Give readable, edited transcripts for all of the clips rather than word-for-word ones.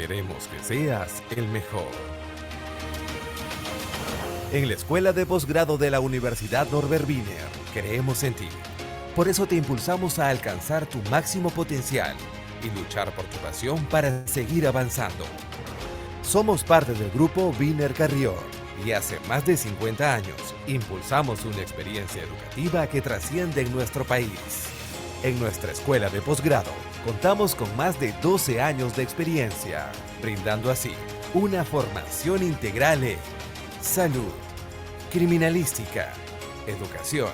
queremos que seas el mejor. En la Escuela de Posgrado de la Universidad Norbert Wiener, creemos en ti. Por eso te impulsamos a alcanzar tu máximo potencial y luchar por tu pasión para seguir avanzando. Somos parte del grupo Wiener Carrión y hace más de 50 años impulsamos una experiencia educativa que trasciende en nuestro país. En nuestra escuela de posgrado contamos con más de 12 años de experiencia, brindando así una formación integral en salud, criminalística, educación,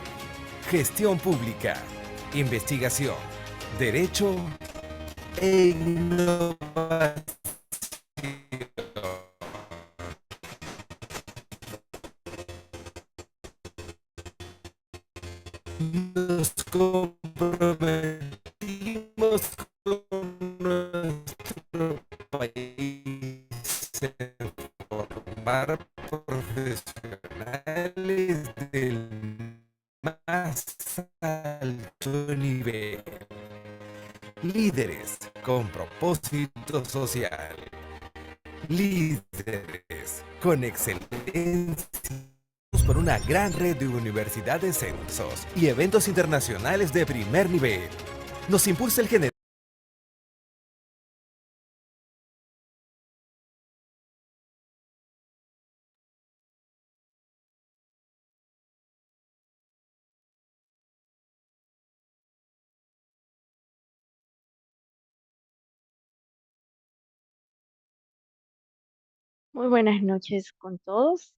gestión pública, investigación, derecho e innovación. Nos comprometimos con nuestro país en formar profesionales del más alto nivel, líderes con propósito social, líderes con excelencia por una gran red de universidades, centros y eventos internacionales de primer nivel. Nos impulsa el general. Muy buenas noches con todos,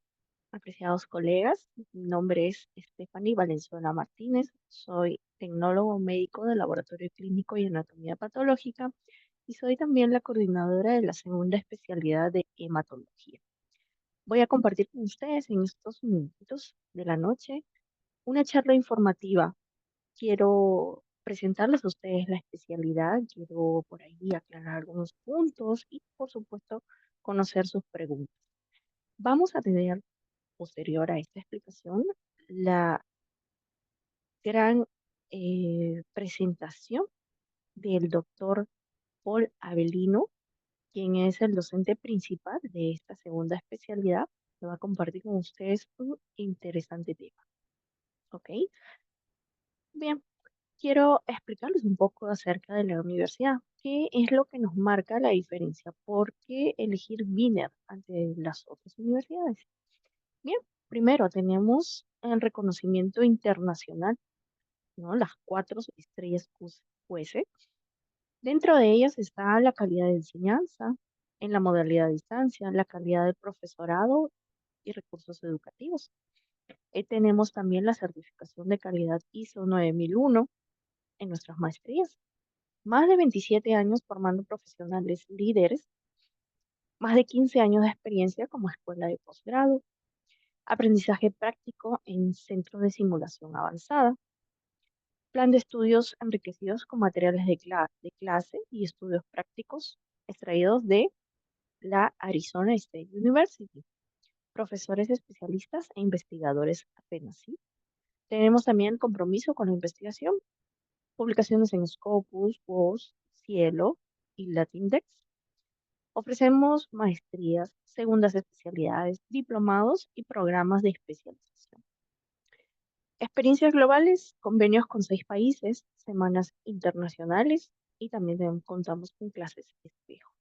apreciados colegas. Mi nombre es Stephanie Valenzuela Martínez. Soy tecnólogo médico del Laboratorio Clínico y Anatomía Patológica y soy también la coordinadora de la segunda especialidad de hematología. Voy a compartir con ustedes en estos minutos de la noche una charla informativa. Quiero presentarles a ustedes la especialidad, quiero por ahí aclarar algunos puntos y, por supuesto, conocer sus preguntas. Vamos a tener, posterior a esta explicación, la gran presentación del doctor Paul Avelino, quien es el docente principal de esta segunda especialidad, que va a compartir con ustedes un interesante tema. ¿Ok? Bien, quiero explicarles un poco acerca de la universidad. ¿Qué es lo que nos marca la diferencia? ¿Por qué elegir Wiener ante las otras universidades? Bien, primero tenemos el reconocimiento internacional, ¿no? Las cuatro estrellas QS. Dentro de ellas está la calidad de enseñanza, en la modalidad de distancia, la calidad del profesorado y recursos educativos. Tenemos también la certificación de calidad ISO 9001 en nuestras maestrías. Más de 27 años formando profesionales líderes, más de 15 años de experiencia como escuela de posgrado, aprendizaje práctico en centros de simulación avanzada, plan de estudios enriquecidos con materiales de clase y estudios prácticos extraídos de la Arizona State University, profesores especialistas e investigadores apenas, ¿sí? Tenemos también el compromiso con la investigación, publicaciones en Scopus, WOS, Cielo y Latindex. Ofrecemos maestrías, segundas especialidades, diplomados y programas de especialización. Experiencias globales, convenios con 6 países, semanas internacionales y también contamos con clases espejo.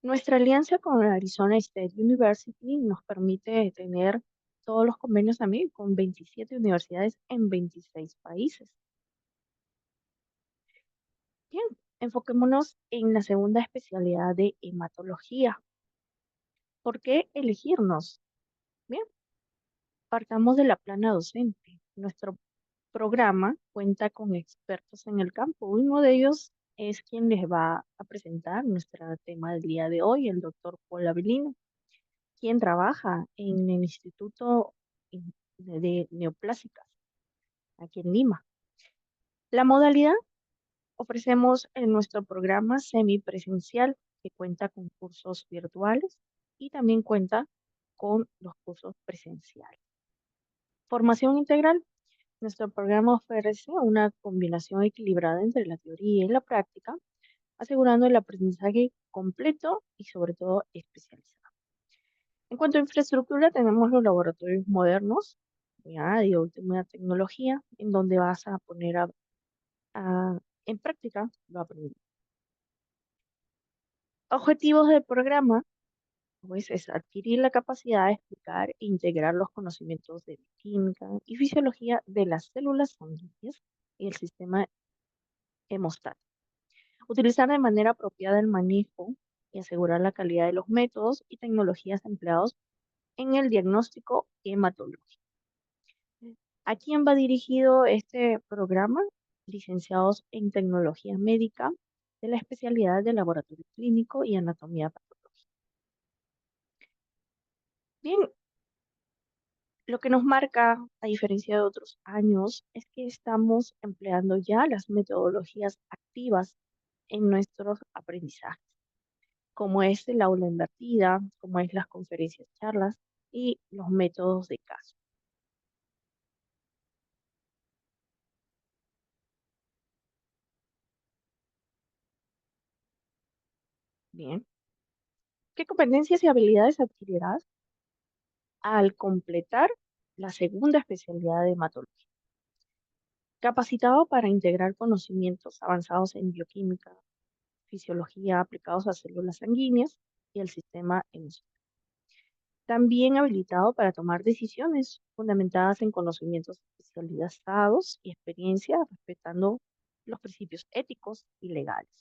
Nuestra alianza con Arizona State University nos permite tener todos los convenios también con 27 universidades en 26 países. Bien, enfoquémonos en la segunda especialidad de hematología. ¿Por qué elegirnos? Bien, partamos de la plana docente. Nuestro programa cuenta con expertos en el campo. Uno de ellos es quien les va a presentar nuestro tema del día de hoy, el doctor Paul Avelino, quien trabaja en el Instituto de Neoplásicas, aquí en Lima. La modalidad ofrecemos en nuestro programa semipresencial, que cuenta con cursos virtuales y también cuenta con los cursos presenciales. Formación integral. Nuestro programa ofrece una combinación equilibrada entre la teoría y la práctica, asegurando el aprendizaje completo y sobre todo especializado. En cuanto a infraestructura, tenemos los laboratorios modernos, ya, de última tecnología, en donde vas a poner en práctica lo aprendido. Objetivos del programa, pues, es adquirir la capacidad de explicar e integrar los conocimientos de química y fisiología de las células sanguíneas y el sistema hemostático. Utilizar de manera apropiada el manejo y asegurar la calidad de los métodos y tecnologías empleados en el diagnóstico hematológico. ¿A quién va dirigido este programa? Licenciados en tecnología médica de la especialidad de laboratorio clínico y anatomía patológica. Bien, lo que nos marca, a diferencia de otros años, es que estamos empleando ya las metodologías activas en nuestros aprendizajes, como es el aula invertida, como es las conferencias, charlas y los métodos de caso. Bien, ¿qué competencias y habilidades adquirirás al completar la segunda especialidad de hematología? Capacitado para integrar conocimientos avanzados en bioquímica, fisiología aplicados a células sanguíneas y el sistema hemostático. También habilitado para tomar decisiones fundamentadas en conocimientos especializados y experiencia, respetando los principios éticos y legales.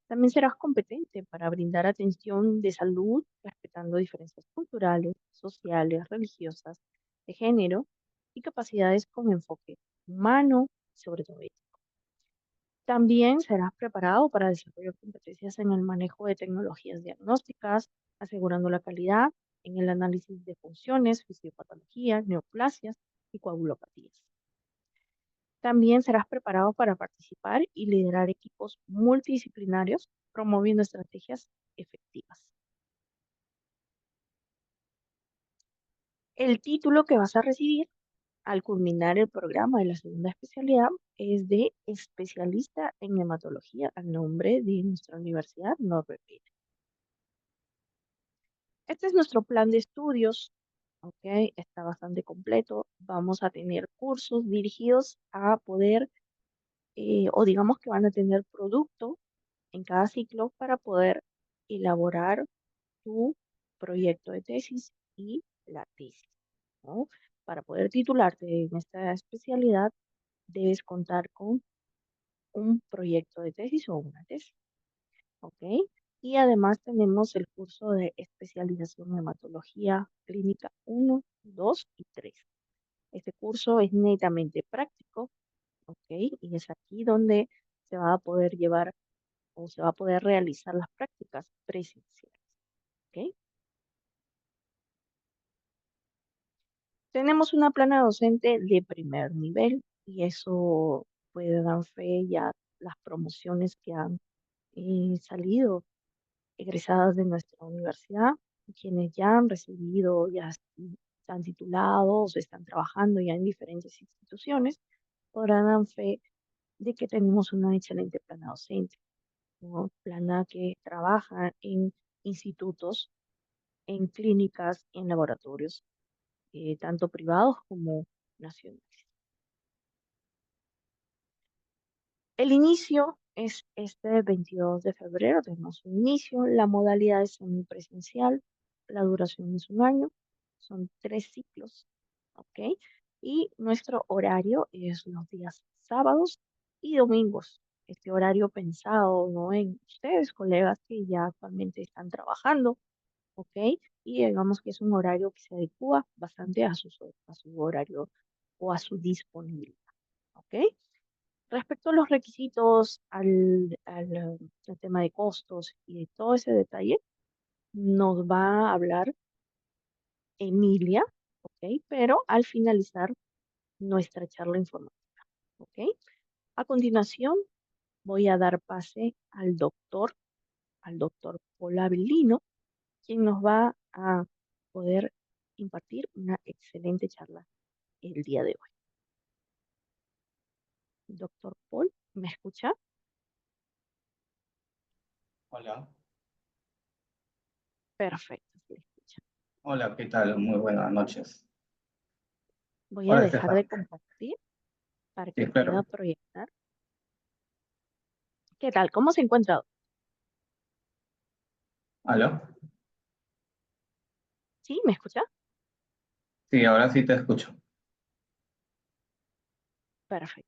También serás competente para brindar atención de salud, respetando diferencias culturales, sociales, religiosas, de género y capacidades con enfoque humano, sobre todo ético. También serás preparado para desarrollar competencias en el manejo de tecnologías diagnósticas, asegurando la calidad en el análisis de funciones, fisiopatologías, neoplasias y coagulopatías. También serás preparado para participar y liderar equipos multidisciplinarios, promoviendo estrategias efectivas. El título que vas a recibir al culminar el programa de la segunda especialidad es de especialista en hematología al nombre de nuestra universidad Norbert. Este es nuestro plan de estudios, ¿ok? Está bastante completo. Vamos a tener cursos dirigidos a poder, o digamos que van a tener producto en cada ciclo para poder elaborar tu proyecto de tesis y la tesis, ¿no? Para poder titularte en esta especialidad, debes contar con un proyecto de tesis o una tesis, ¿ok? Y además tenemos el curso de especialización en hematología clínica 1, 2 y 3. Este curso es netamente práctico, ¿ok? Y es aquí donde se va a poder llevar o se va a poder realizar las prácticas presenciales, ¿ok? Tenemos una plana docente de primer nivel y eso puede dar fe ya las promociones que han salido egresadas de nuestra universidad, quienes ya han recibido, están titulados, están trabajando ya en diferentes instituciones, podrán dar fe de que tenemos una excelente plana docente, ¿no? Plana que trabaja en institutos, en clínicas, en laboratorios, tanto privados como nacionales. El inicio es este 22 de febrero, tenemos un inicio, la modalidad es semipresencial, la duración es un año, son 3 ciclos, ¿ok? Y nuestro horario es los días sábados y domingos. Este horario pensado, ¿no? En ustedes, colegas que ya actualmente están trabajando, ¿ok? Y digamos que es un horario que se adecua bastante a su horario o a su disponibilidad, ¿ok? Respecto a los requisitos, al tema de costos y de todo ese detalle, nos va a hablar Emilia, ¿ok? Pero al finalizar nuestra charla informativa, ¿ok? A continuación, voy a dar pase al doctor Paul Avelino, quien nos va a poder impartir una excelente charla el día de hoy. Doctor Paul, ¿me escucha? Hola, Perfecto, se le escucha. hola, ¿qué tal? Muy buenas noches. Voy a Hola, dejar de Estefan. compartir para que Sí, pueda claro. proyectar. ¿Qué tal? ¿Cómo se encuentra? ¿Aló? ¿Sí? ¿Me escucha? Sí, ahora sí te escucho. Perfecto.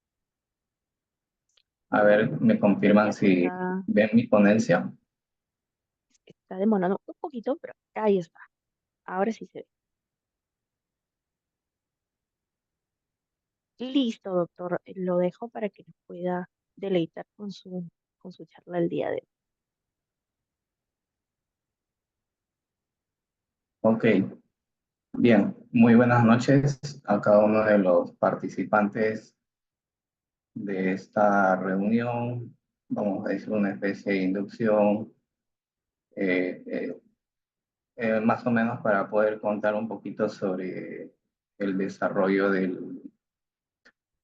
A ver, me Ya confirman se si está, ven mi ponencia. está demorando un poquito, pero ahí está. Ahora sí se ve. Listo, doctor. Lo dejo para que nos pueda deleitar con su charla el día de hoy. Ok, bien. Muy buenas noches a cada uno de los participantes de esta reunión. Vamos a decir una especie de inducción, eh, eh, más o menos para poder contar un poquito sobre el desarrollo de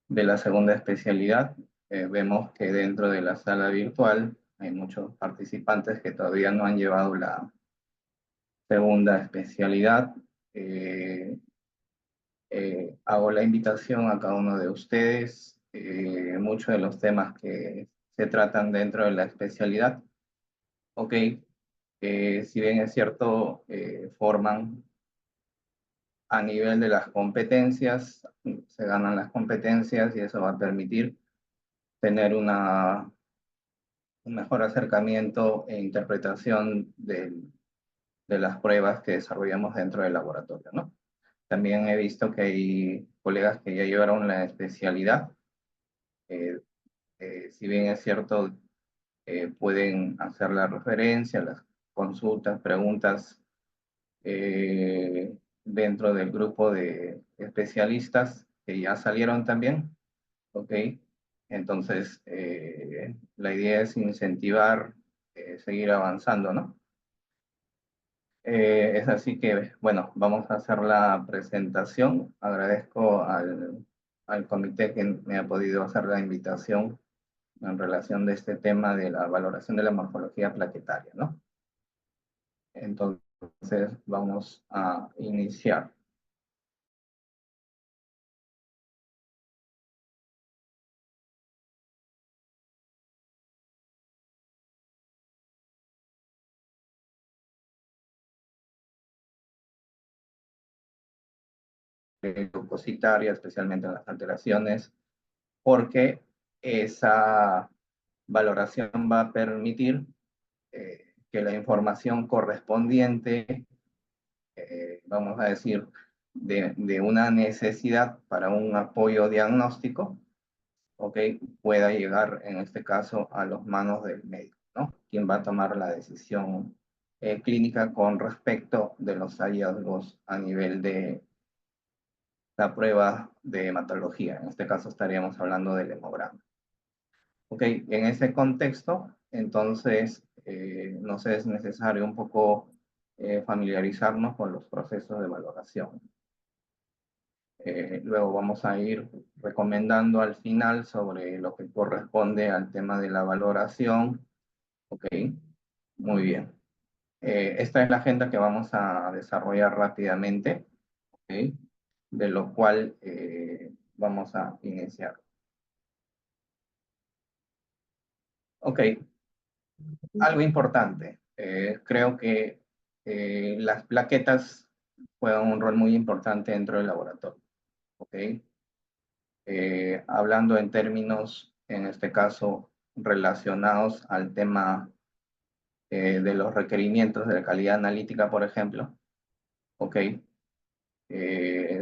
la segunda especialidad. Vemos que dentro de la sala virtual hay muchos participantes que todavía no han llevado la segunda especialidad. Eh, Hago la invitación a cada uno de ustedes. Muchos de los temas que se tratan dentro de la especialidad, ok, si bien es cierto, forman a nivel de las competencias, se ganan las competencias y eso va a permitir tener un mejor acercamiento e interpretación de las pruebas que desarrollamos dentro del laboratorio, ¿no? También he visto que hay colegas que ya llevaron la especialidad. eh, si bien es cierto, pueden hacer la referencia, las consultas, preguntas dentro del grupo de especialistas que ya salieron también, ¿ok? Entonces, la idea es incentivar, seguir avanzando, ¿no? Es así que, bueno, vamos a hacer la presentación. Agradezco al comité que me ha podido hacer la invitación en relación de este tema de la valoración de la morfología plaquetaria, ¿no? Entonces, vamos a iniciar. Glucositaria, especialmente en las alteraciones, porque esa valoración va a permitir que la información correspondiente, vamos a decir, de una necesidad para un apoyo diagnóstico, ¿ok? Pueda llegar, en este caso, a las manos del médico, ¿no? Quien va a tomar la decisión clínica con respecto de los hallazgos a nivel de la prueba de hematología. En este caso estaríamos hablando del hemograma. Ok, en ese contexto, entonces, nos es necesario un poco familiarizarnos con los procesos de valoración. Luego vamos a ir recomendando al final sobre lo que corresponde al tema de la valoración. Ok, muy bien. Esta es la agenda que vamos a desarrollar rápidamente, ok, de lo cual vamos a iniciar. Ok, algo importante. Creo que las plaquetas juegan un rol muy importante dentro del laboratorio. ¿Ok? Hablando en términos, en este caso, relacionados al tema de los requerimientos de la calidad analítica, por ejemplo. ¿Ok?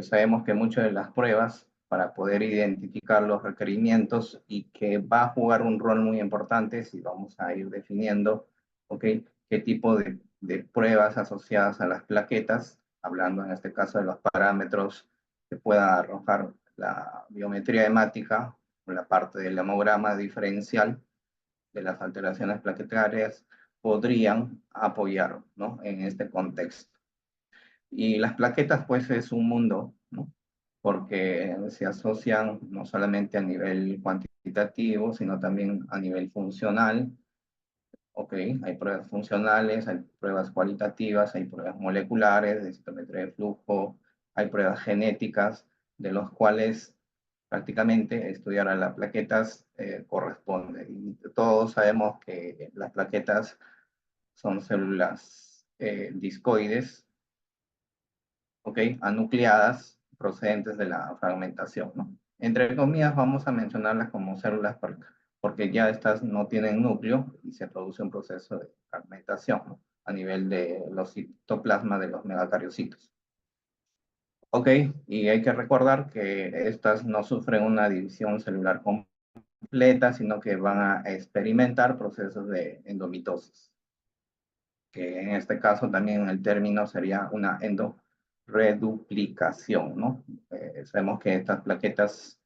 Sabemos que muchas de las pruebas para poder identificar los requerimientos y que va a jugar un rol muy importante si vamos a ir definiendo, ¿ok? Qué tipo de pruebas asociadas a las plaquetas, hablando en este caso de los parámetros que pueda arrojar la biometría hemática o la parte del hemograma diferencial de las alteraciones plaquetarias, podrían apoyar, ¿no? En este contexto. Y las plaquetas, pues, es un mundo, ¿no? Porque se asocian no solamente a nivel cuantitativo, sino también a nivel funcional, ¿ok? Hay pruebas funcionales, hay pruebas cualitativas, hay pruebas moleculares, de citometría de flujo, hay pruebas genéticas, de los cuales prácticamente estudiar a las plaquetas corresponde. Y todos sabemos que las plaquetas son células discoides, ¿ok? Anucleadas procedentes de la fragmentación, ¿no? Entre comillas vamos a mencionarlas como células porque ya estas no tienen núcleo y se produce un proceso de fragmentación, ¿no? A nivel de los citoplasmas de los megacariocitos. ¿Ok? Y hay que recordar que estas no sufren una división celular completa, sino que van a experimentar procesos de endomitosis, que en este caso también el término sería una endoreduplicación, ¿no? Sabemos que estas plaquetas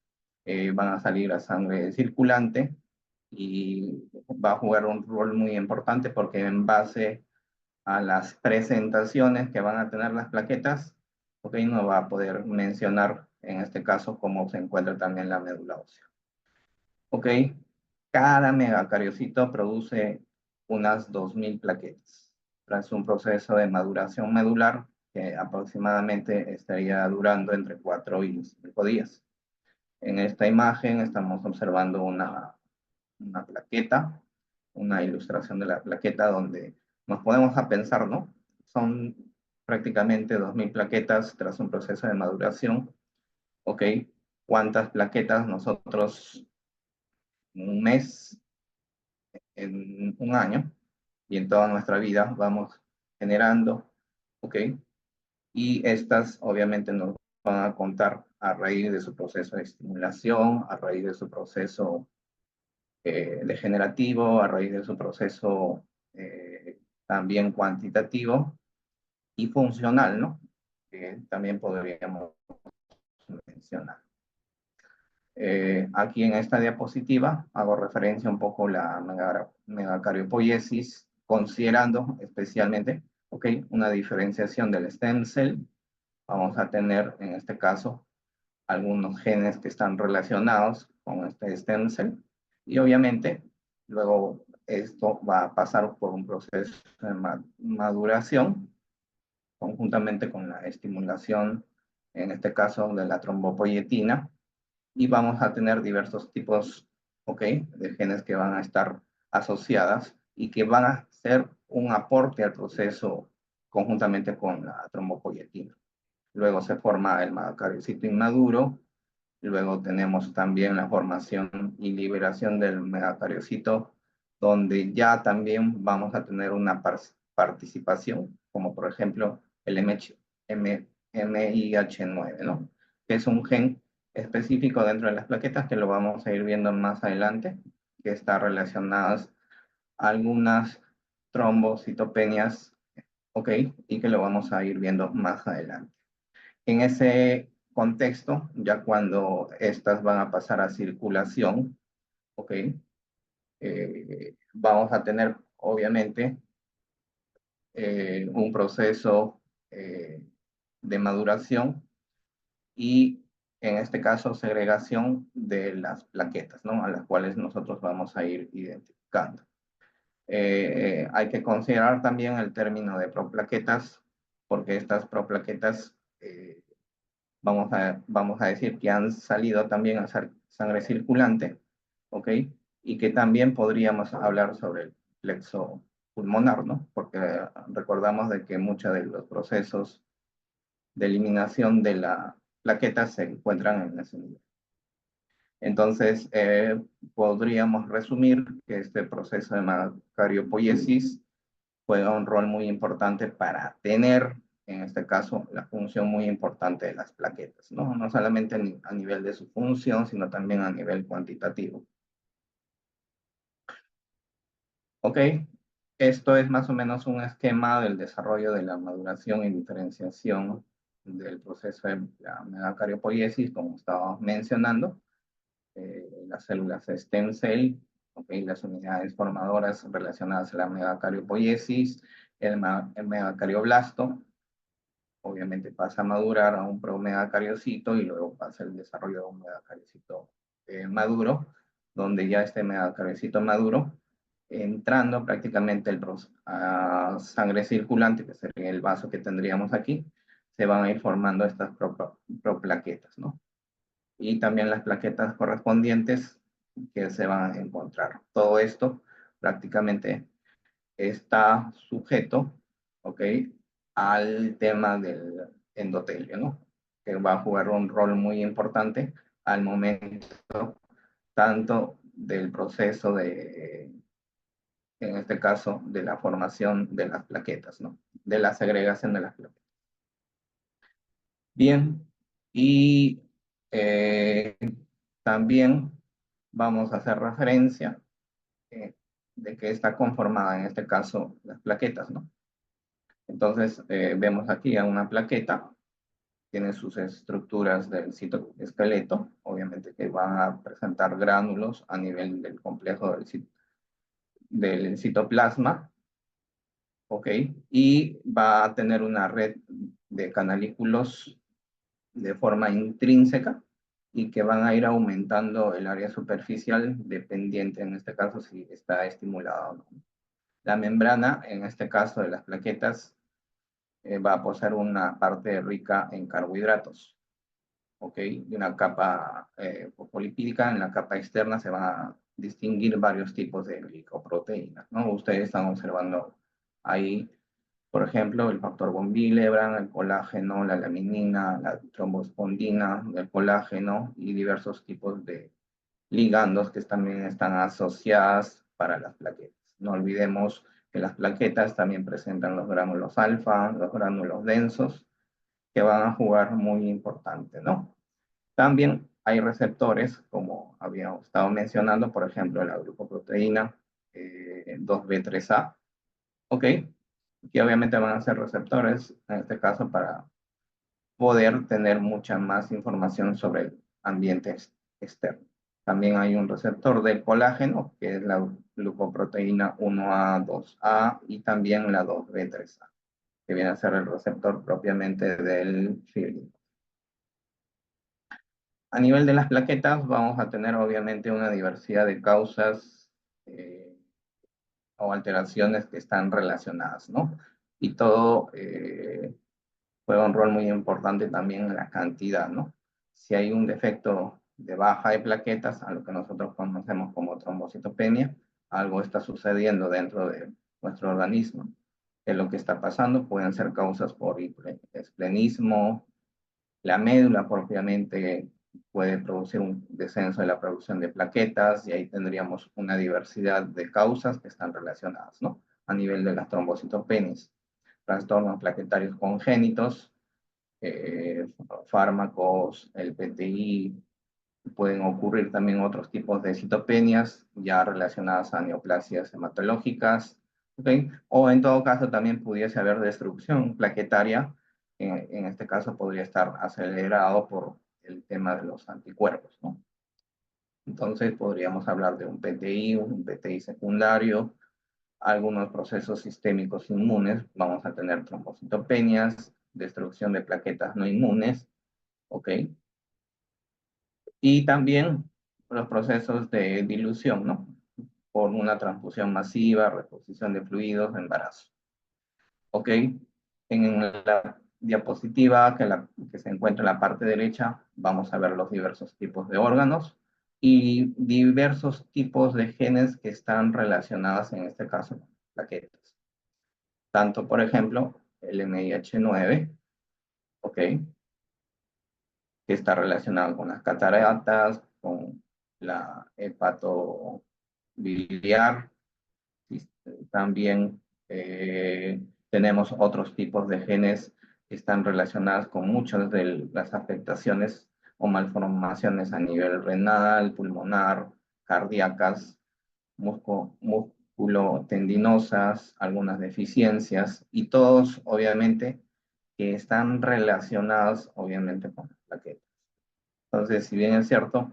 van a salir a sangre circulante y va a jugar un rol muy importante porque en base a las presentaciones que van a tener las plaquetas, ok, no va a poder mencionar en este caso cómo se encuentra también la médula ósea. Ok, cada megacariocito produce unas 2000 plaquetas tras un proceso de maduración medular que aproximadamente estaría durando entre 4 y 5 días. En esta imagen estamos observando una plaqueta, una ilustración de la plaqueta donde nos podemos a pensar, ¿no? Son prácticamente 2000 plaquetas tras un proceso de maduración, ¿ok? ¿Cuántas plaquetas nosotros en un mes, en un año y en toda nuestra vida vamos generando, ¿ok? Y estas obviamente nos van a contar a raíz de su proceso de estimulación, a raíz de su proceso degenerativo, a raíz de su proceso también cuantitativo y funcional, ¿no? Que también podríamos mencionar. Aquí en esta diapositiva hago referencia un poco a la megacariopoiesis, considerando especialmente, ¿ok? Una diferenciación del stem cell. Vamos a tener en este caso algunos genes que están relacionados con este stem cell y obviamente luego esto va a pasar por un proceso de maduración conjuntamente con la estimulación, en este caso de la trombopoietina, y vamos a tener diversos tipos, ¿ok?, de genes que van a estar asociadas y que van a ser un aporte al proceso conjuntamente con la trombopoietina. Luego se forma el megacariocito inmaduro. Luego tenemos también la formación y liberación del megacariocito, donde ya también vamos a tener una participación, como por ejemplo el MIH9, ¿no? Que es un gen específico dentro de las plaquetas que lo vamos a ir viendo más adelante, que está relacionadas a algunas trombocitopenias, ¿ok? Y que lo vamos a ir viendo más adelante. En ese contexto, ya cuando estas van a pasar a circulación, ¿ok? Vamos a tener, obviamente, un proceso de maduración y, en este caso, segregación de las plaquetas, ¿no? A las cuales nosotros vamos a ir identificando. Hay que considerar también el término de proplaquetas, porque estas proplaquetas vamos a decir que han salido también a sangre circulante, ¿ok? Y que también podríamos hablar sobre el plexo pulmonar, ¿no? Porque recordamos de que muchos de los procesos de eliminación de la plaqueta se encuentran en ese nivel. Entonces, podríamos resumir que este proceso de megacariopoiesis juega un rol muy importante para tener, en este caso, la función muy importante de las plaquetas, ¿no? No solamente a nivel de su función, sino también a nivel cuantitativo. ¿Ok? Esto es más o menos un esquema del desarrollo de la maduración y diferenciación del proceso de la megacariopoiesis, como estábamos mencionando. Las células stem cell, ¿okay? Las unidades formadoras relacionadas a la megacariopoiesis, el megacardioblasto, obviamente pasa a madurar a un promegacariocito y luego pasa el desarrollo de un megacariocito maduro, donde ya este megacariocito maduro entrando prácticamente a sangre circulante, que sería el vaso que tendríamos aquí, se van a ir formando estas proplaquetas, ¿no? Y también las plaquetas correspondientes que se van a encontrar. Todo esto prácticamente está sujeto, ¿ok?, al tema del endotelio, ¿no?, que va a jugar un rol muy importante al momento tanto del proceso de, en este caso, de la formación de las plaquetas, ¿no?, de la segregación de las plaquetas. Bien, y también vamos a hacer referencia de que está conformada, en este caso, las plaquetas, ¿no? Entonces, vemos aquí a una plaqueta, tiene sus estructuras del citoesqueleto, obviamente que van a presentar gránulos a nivel del complejo del citoplasma, ¿ok? Y va a tener una red de canalículos de forma intrínseca y que van a ir aumentando el área superficial dependiente, en este caso, si está estimulada o no. La membrana, en este caso de las plaquetas, va a poseer una parte rica en carbohidratos, ¿ok? Y una capa fosfolipídica. En la capa externa se van a distinguir varios tipos de glicoproteínas, ¿no? Ustedes están observando ahí, por ejemplo, el factor von Willebrand, el colágeno, la laminina, la trombospondina, el colágeno y diversos tipos de ligandos que también están asociadas para las plaquetas. No olvidemos que las plaquetas también presentan los gránulos alfa, los gránulos densos, que van a jugar muy importante, ¿no? También hay receptores, como habíamos estado mencionando, por ejemplo, la glucoproteína 2B3A, ¿ok? Que obviamente van a ser receptores, en este caso, para poder tener mucha más información sobre el ambiente externo. También hay un receptor del colágeno, que es la glucoproteína 1A, 2A, y también la 2B3A, que viene a ser el receptor propiamente del fibrin. A nivel de las plaquetas, vamos a tener obviamente una diversidad de causas o alteraciones que están relacionadas, ¿no? Y todo juega un rol muy importante también en la cantidad, ¿no? Si hay un defecto de baja de plaquetas, a lo que nosotros conocemos como trombocitopenia, algo está sucediendo dentro de nuestro organismo. ¿Qué es lo que está pasando? Pueden ser causas por esplenismo, la médula propiamente puede producir un descenso de la producción de plaquetas y ahí tendríamos una diversidad de causas que están relacionadas, ¿no? A nivel de las trombocitopenias, trastornos plaquetarios congénitos, fármacos, el PTI, pueden ocurrir también otros tipos de citopenias ya relacionadas a neoplasias hematológicas, ¿okay? O en todo caso también pudiese haber destrucción plaquetaria, en este caso podría estar acelerado por el tema de los anticuerpos, ¿no? Entonces podríamos hablar de un PTI secundario, algunos procesos sistémicos inmunes, vamos a tener trombocitopenias, destrucción de plaquetas no inmunes, ¿ok? Y también los procesos de dilución, ¿no? Por una transfusión masiva, reposición de fluidos, embarazo. ¿Ok? En la diapositiva que se encuentra en la parte derecha, vamos a ver los diversos tipos de órganos y diversos tipos de genes que están relacionados, en este caso, con plaquetas. Tanto, por ejemplo, el MIH9, ¿ok?, que está relacionado con las cataratas, con la hepatobiliar. También tenemos otros tipos de genes que están relacionados con muchas de las afectaciones o malformaciones a nivel renal, pulmonar, cardíacas, músculo-tendinosas, algunas deficiencias, y todos, obviamente, que están relacionados, obviamente, con las plaquetas. Entonces, si bien es cierto,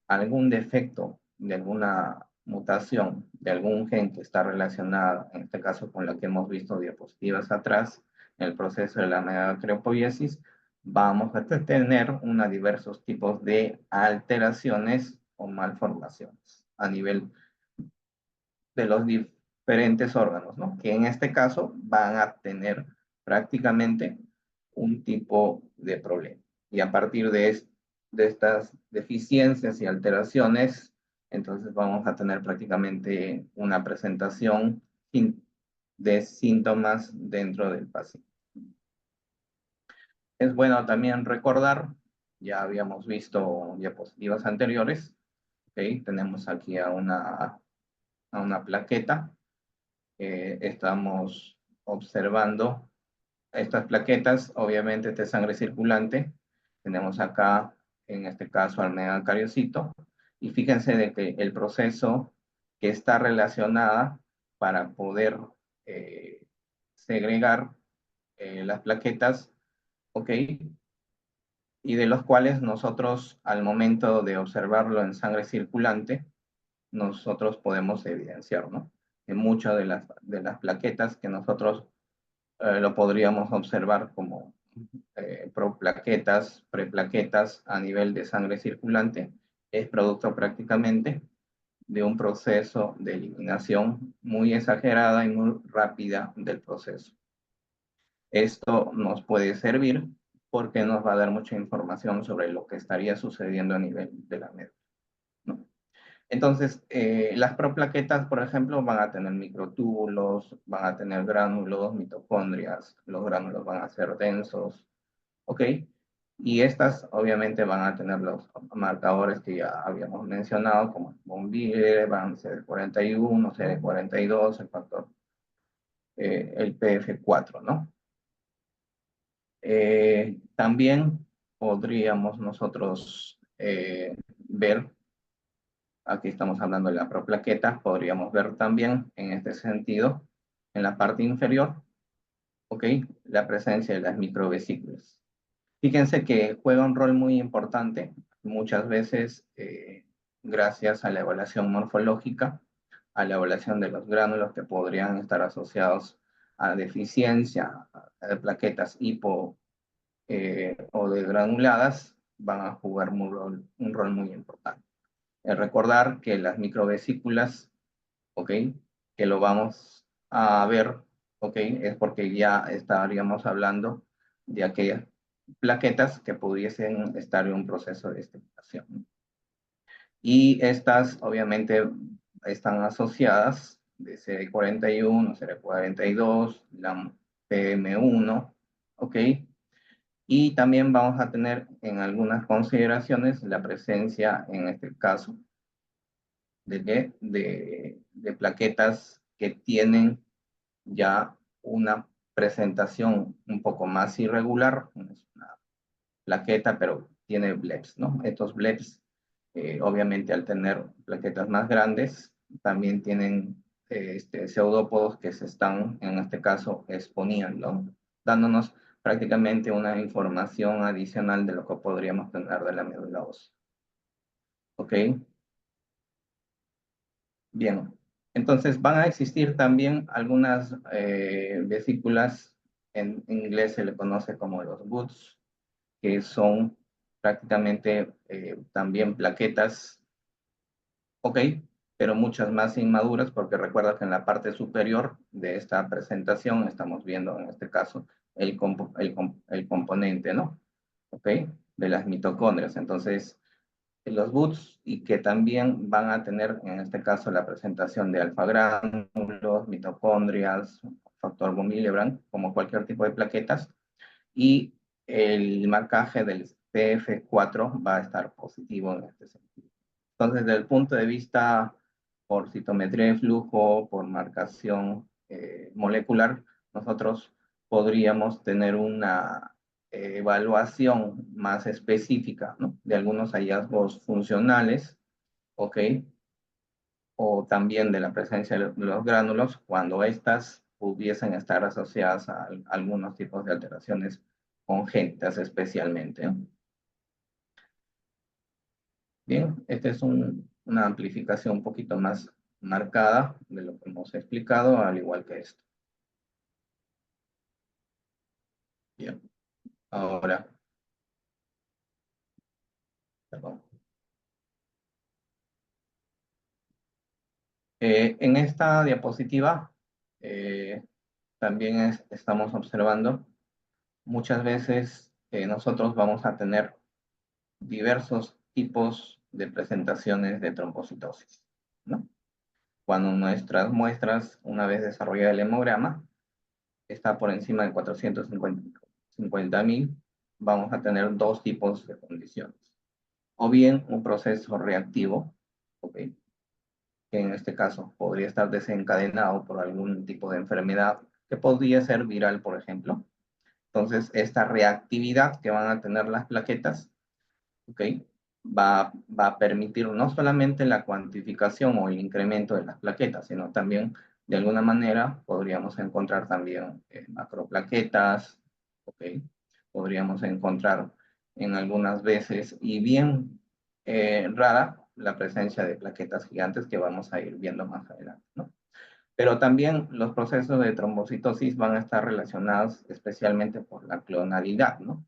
algún defecto de alguna mutación de algún gen que está relacionado, en este caso con la que hemos visto diapositivas atrás, en el proceso de la necropoiesis, vamos a tener diversos tipos de alteraciones o malformaciones a nivel de los diferentes órganos, ¿no? Que en este caso van a tener prácticamente un tipo de problema. Y a partir de estas deficiencias y alteraciones, entonces vamos a tener prácticamente una presentación de síntomas dentro del paciente. Es bueno también recordar, ya habíamos visto diapositivas anteriores, ¿ok? Tenemos aquí a una plaqueta. Estamos observando estas plaquetas, obviamente de sangre circulante. Tenemos acá, en este caso, al megacariocito. Y fíjense de que el proceso que está relacionada para poder segregar las plaquetas, ¿ok? Y de los cuales nosotros, al momento de observarlo en sangre circulante, nosotros podemos evidenciar, ¿no? En muchas de las plaquetas que nosotros lo podríamos observar como proplaquetas, preplaquetas a nivel de sangre circulante, es producto prácticamente de un proceso de eliminación muy exagerada y muy rápida del proceso. Esto nos puede servir porque nos va a dar mucha información sobre lo que estaría sucediendo a nivel de la médula, ¿no? Entonces, las proplaquetas, por ejemplo, van a tener microtúbulos, van a tener gránulos, mitocondrias, los gránulos van a ser densos, ¿ok? Y estas obviamente van a tener los marcadores que ya habíamos mencionado, como von Willebrand, CD41, CD42, el factor, el PF4, ¿no? También podríamos nosotros ver, aquí estamos hablando de la proplaqueta, podríamos ver también en este sentido, en la parte inferior, ¿ok? La presencia de las microvesículas. Fíjense que juega un rol muy importante, muchas veces gracias a la evaluación morfológica, a la evaluación de los gránulos que podrían estar asociados a deficiencia de plaquetas hipo o de granuladas, van a jugar un rol muy importante. Recordar que las microvesículas, ¿ok? Que lo vamos a ver, ¿ok? Es porque ya estaríamos hablando de aquellas plaquetas que pudiesen estar en un proceso de estimulación. Y estas, obviamente, están asociadas de CD41, CD42, la PM1, ¿ok? Y también vamos a tener en algunas consideraciones la presencia, en este caso, de plaquetas que tienen ya una presentación un poco más irregular. Es una plaqueta, pero tiene bleps, ¿no? Estos bleps, obviamente, al tener plaquetas más grandes, también tienen pseudópodos que se están, en este caso, exponiendo, dándonos prácticamente una información adicional de lo que podríamos tener de la médula ósea. ¿Ok? Bien, entonces van a existir también algunas vesículas, en inglés se le conoce como los buds, que son prácticamente también plaquetas, ok, pero muchas más inmaduras, porque recuerda que en la parte superior de esta presentación estamos viendo en este caso el componente, ¿no? Ok, de las mitocondrias. Entonces, los boots y que también van a tener, en este caso, la presentación de alfa-gránulos, mitocondrias, factor von Willebrand, como cualquier tipo de plaquetas, y el marcaje del PF4 va a estar positivo en este sentido. Entonces, desde el punto de vista por citometría de flujo, por marcación molecular, nosotros podríamos tener una evaluación más específica, ¿no? De algunos hallazgos funcionales, ¿ok? O también de la presencia de los gránulos cuando éstas pudiesen estar asociadas a algunos tipos de alteraciones congénitas especialmente, ¿no? Bien, esta es una amplificación un poquito más marcada de lo que hemos explicado, al igual que esto. Bien, ahora, perdón. En esta diapositiva también estamos observando muchas veces nosotros vamos a tener diversos tipos de presentaciones de trombocitosis, ¿no? Cuando nuestras muestras, una vez desarrollado el hemograma, está por encima de 450.000, vamos a tener dos tipos de condiciones. O bien un proceso reactivo, ¿ok?, que en este caso podría estar desencadenado por algún tipo de enfermedad que podría ser viral, por ejemplo. Entonces, esta reactividad que van a tener las plaquetas, ¿ok?, va a permitir no solamente la cuantificación o el incremento de las plaquetas, sino también, de alguna manera, podríamos encontrar también macroplaquetas, ¿ok? Podríamos encontrar en algunas veces, y bien rara, la presencia de plaquetas gigantes que vamos a ir viendo más adelante, ¿no? Pero también los procesos de trombocitosis van a estar relacionados especialmente por la clonalidad, ¿no?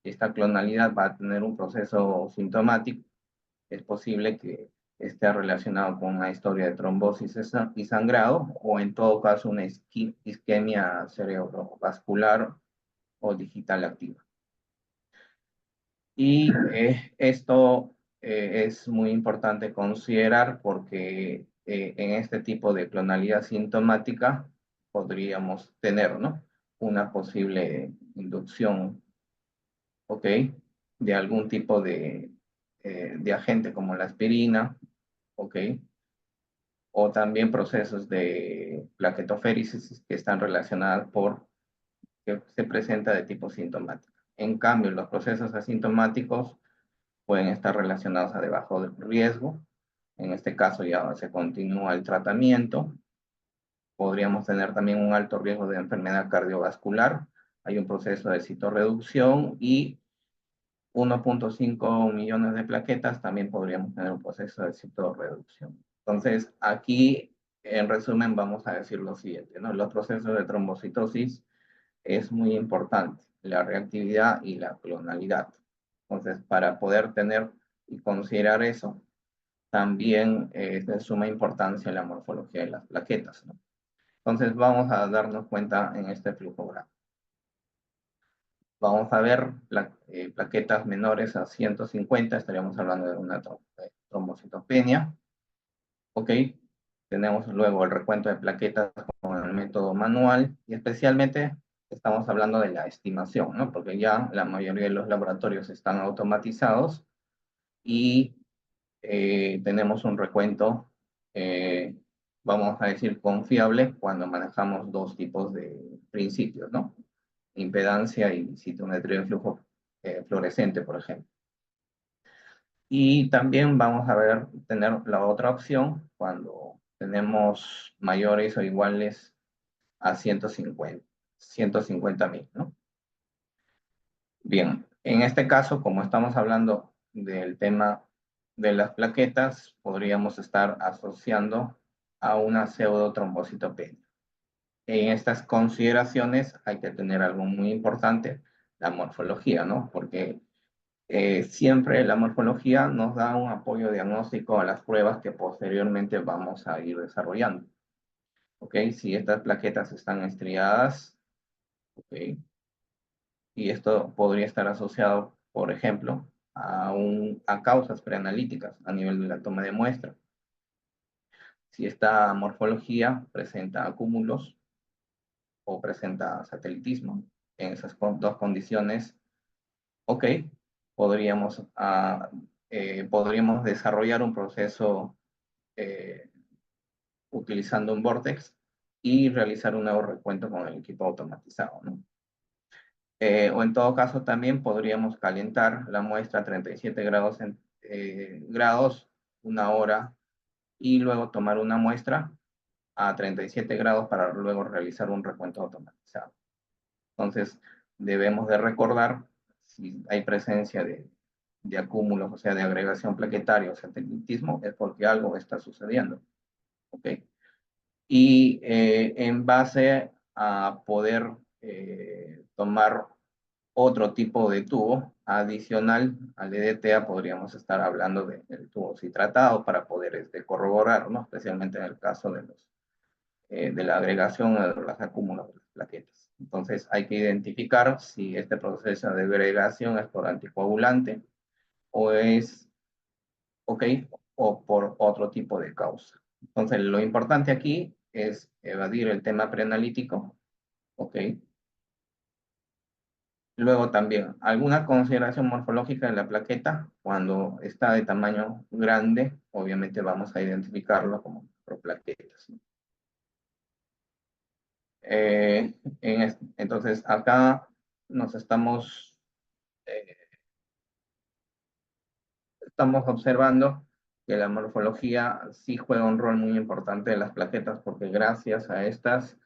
Esta clonalidad va a tener un proceso sintomático. Es posible que esté relacionado con una historia de trombosis y sangrado, o en todo caso una isquemia cerebrovascular o digital activa. Y esto es muy importante considerar porque en este tipo de clonalidad sintomática podríamos tener, ¿no?, una posible inducción, ¿ok?, de algún tipo de agente como la aspirina, ¿ok?, o también procesos de plaquetoféresis que están relacionados por que se presenta de tipo sintomático. En cambio, los procesos asintomáticos pueden estar relacionados a de bajo riesgo. En este caso ya se continúa el tratamiento. Podríamos tener también un alto riesgo de enfermedad cardiovascular. Hay un proceso de citorreducción y 1.5 millones de plaquetas, también podríamos tener un proceso de citorreducción. Entonces, aquí, en resumen, vamos a decir lo siguiente, ¿no? Los procesos de trombocitosis es muy importante, la reactividad y la clonalidad. Entonces, para poder tener y considerar eso, también es de suma importancia la morfología de las plaquetas, ¿no? Entonces, vamos a darnos cuenta en este flujograma. Vamos a ver plaquetas menores a 150, estaríamos hablando de una trombocitopenia. Ok, tenemos luego el recuento de plaquetas con el método manual y especialmente estamos hablando de la estimación, ¿no? Porque ya la mayoría de los laboratorios están automatizados y tenemos un recuento, vamos a decir, confiable cuando manejamos dos tipos de principios, ¿no? Impedancia y citometría de flujo fluorescente, por ejemplo. Y también vamos a tener la otra opción cuando tenemos mayores o iguales a 150.000, ¿no? Bien, en este caso, como estamos hablando del tema de las plaquetas, podríamos estar asociando a una pseudotrombocitopenia. En estas consideraciones hay que tener algo muy importante, la morfología, ¿no? Porque siempre la morfología nos da un apoyo diagnóstico a las pruebas que posteriormente vamos a ir desarrollando. ¿Ok? Si estas plaquetas están estriadas, ¿ok?, y esto podría estar asociado, por ejemplo, a causas preanalíticas a nivel de la toma de muestra. Si esta morfología presenta acúmulos o presenta satelitismo, en esas dos condiciones, ok, podríamos desarrollar un proceso utilizando un Vortex y realizar un nuevo recuento con el equipo automatizado, ¿no? O en todo caso también podríamos calentar la muestra a 37 grados, grados, una hora, y luego tomar una muestra a 37 grados para luego realizar un recuento automatizado. Entonces, debemos de recordar si hay presencia de acúmulos, o sea, de agregación plaquetaria o satelitismo, es porque algo está sucediendo. ¿Ok? Y en base a poder tomar otro tipo de tubo adicional al EDTA, podríamos estar hablando del tubo citratado para poder corroborar, ¿no? Especialmente en el caso de la agregación o de los acúmulos de las plaquetas. Entonces hay que identificar si este proceso de agregación es por anticoagulante o es, ok, o por otro tipo de causa. Entonces lo importante aquí es evadir el tema preanalítico, ok. Luego también, alguna consideración morfológica de la plaqueta, cuando está de tamaño grande, obviamente vamos a identificarlo como macroplaquetas, ¿no? Entonces, acá nos eh, estamos observando que la morfología sí juega un rol muy importante de las plaquetas, porque gracias a estas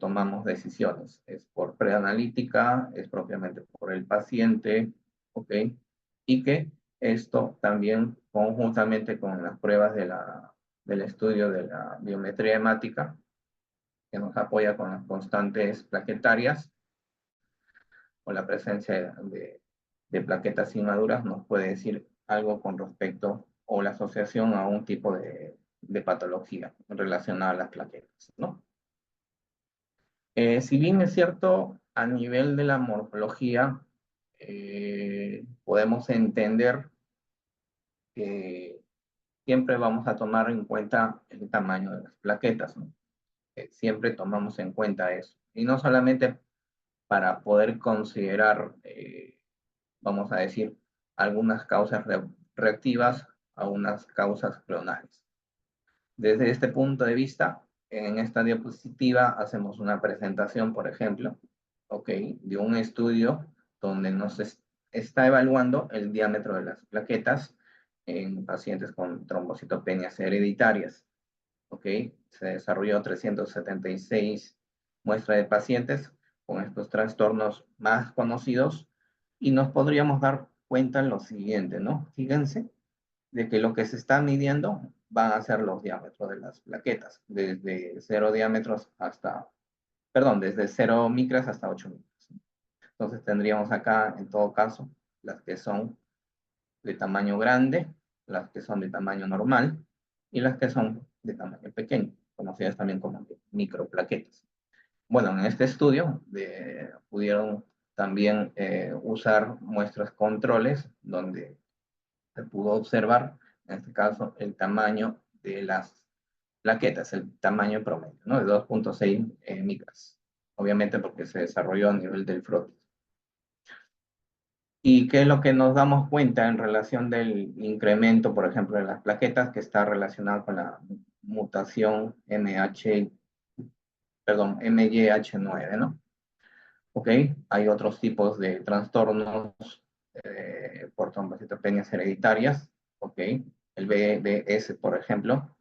tomamos decisiones. Es por preanalítica, es propiamente por el paciente, ¿ok? Y que esto también conjuntamente con las pruebas del estudio de la biometría hemática, que nos apoya con las constantes plaquetarias, o la presencia de plaquetas inmaduras, nos puede decir algo con respecto o la asociación a un tipo de patología relacionada a las plaquetas, ¿no? Si bien es cierto, a nivel de la morfología, podemos entender que siempre vamos a tomar en cuenta el tamaño de las plaquetas, ¿no? Siempre tomamos en cuenta eso. Y no solamente para poder considerar, vamos a decir, algunas causas reactivas a unas causas clonales. Desde este punto de vista, en esta diapositiva hacemos una presentación, por ejemplo, ¿ok?, de un estudio donde nos está evaluando el diámetro de las plaquetas en pacientes con trombocitopenias hereditarias. ¿Ok? Se desarrolló 376 muestras de pacientes con estos trastornos más conocidos y nos podríamos dar cuenta en lo siguiente, ¿no? Fíjense de que lo que se está midiendo van a ser los diámetros de las plaquetas, desde 0 diámetros hasta, perdón, desde 0 micras hasta 8 micras. Entonces tendríamos acá, en todo caso, las que son de tamaño grande, las que son de tamaño normal y las que son de tamaño pequeño, conocidas también como microplaquetas. Bueno, en este estudio pudieron también usar muestras controles donde se pudo observar, en este caso, el tamaño de las plaquetas, el tamaño promedio, ¿no? De 2.6 micras. Obviamente porque se desarrolló a nivel del frotis. ¿Y qué es lo que nos damos cuenta en relación del incremento, por ejemplo, de las plaquetas, que está relacionado con la mutación MYH9, ¿no? ¿Ok? Hay otros tipos de trastornos por trombocitopenias hereditarias, ¿ok? El BBS, por ejemplo,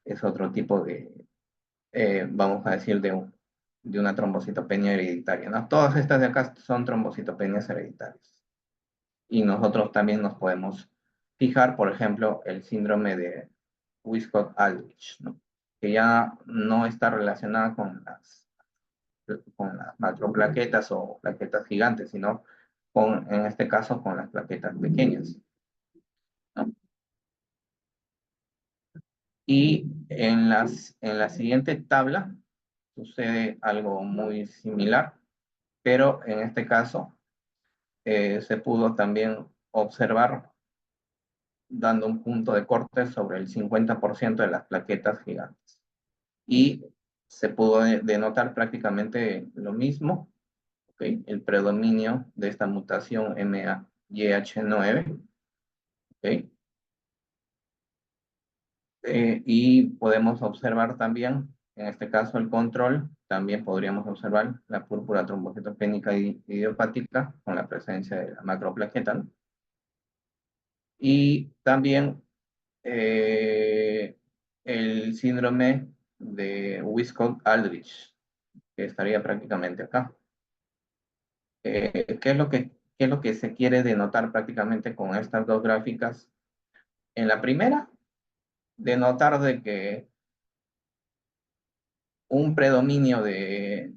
es otro tipo vamos a decir, de una trombocitopenia hereditaria, ¿no? Todas estas de acá son trombocitopenias hereditarias. Y nosotros también nos podemos fijar, por ejemplo, el síndrome de Wiskott-Aldrich, ¿no?, que ya no está relacionada con las macroplaquetas o plaquetas gigantes, sino en este caso, con las plaquetas pequeñas, ¿no? Y en la siguiente tabla sucede algo muy similar, pero en este caso se pudo también observar dando un punto de corte sobre el 50% de las plaquetas gigantes. Y se pudo denotar prácticamente lo mismo, ¿okay?, el predominio de esta mutación MYH9, ¿okay? Y podemos observar también, en este caso el control, también podríamos observar la púrpura trombocitopénica idiopática con la presencia de la macroplaqueta, ¿no? Y también el síndrome de Wiskott-Aldrich, que estaría prácticamente acá. ¿Qué es lo que se quiere denotar prácticamente con estas dos gráficas? En la primera, denotar de que un predominio de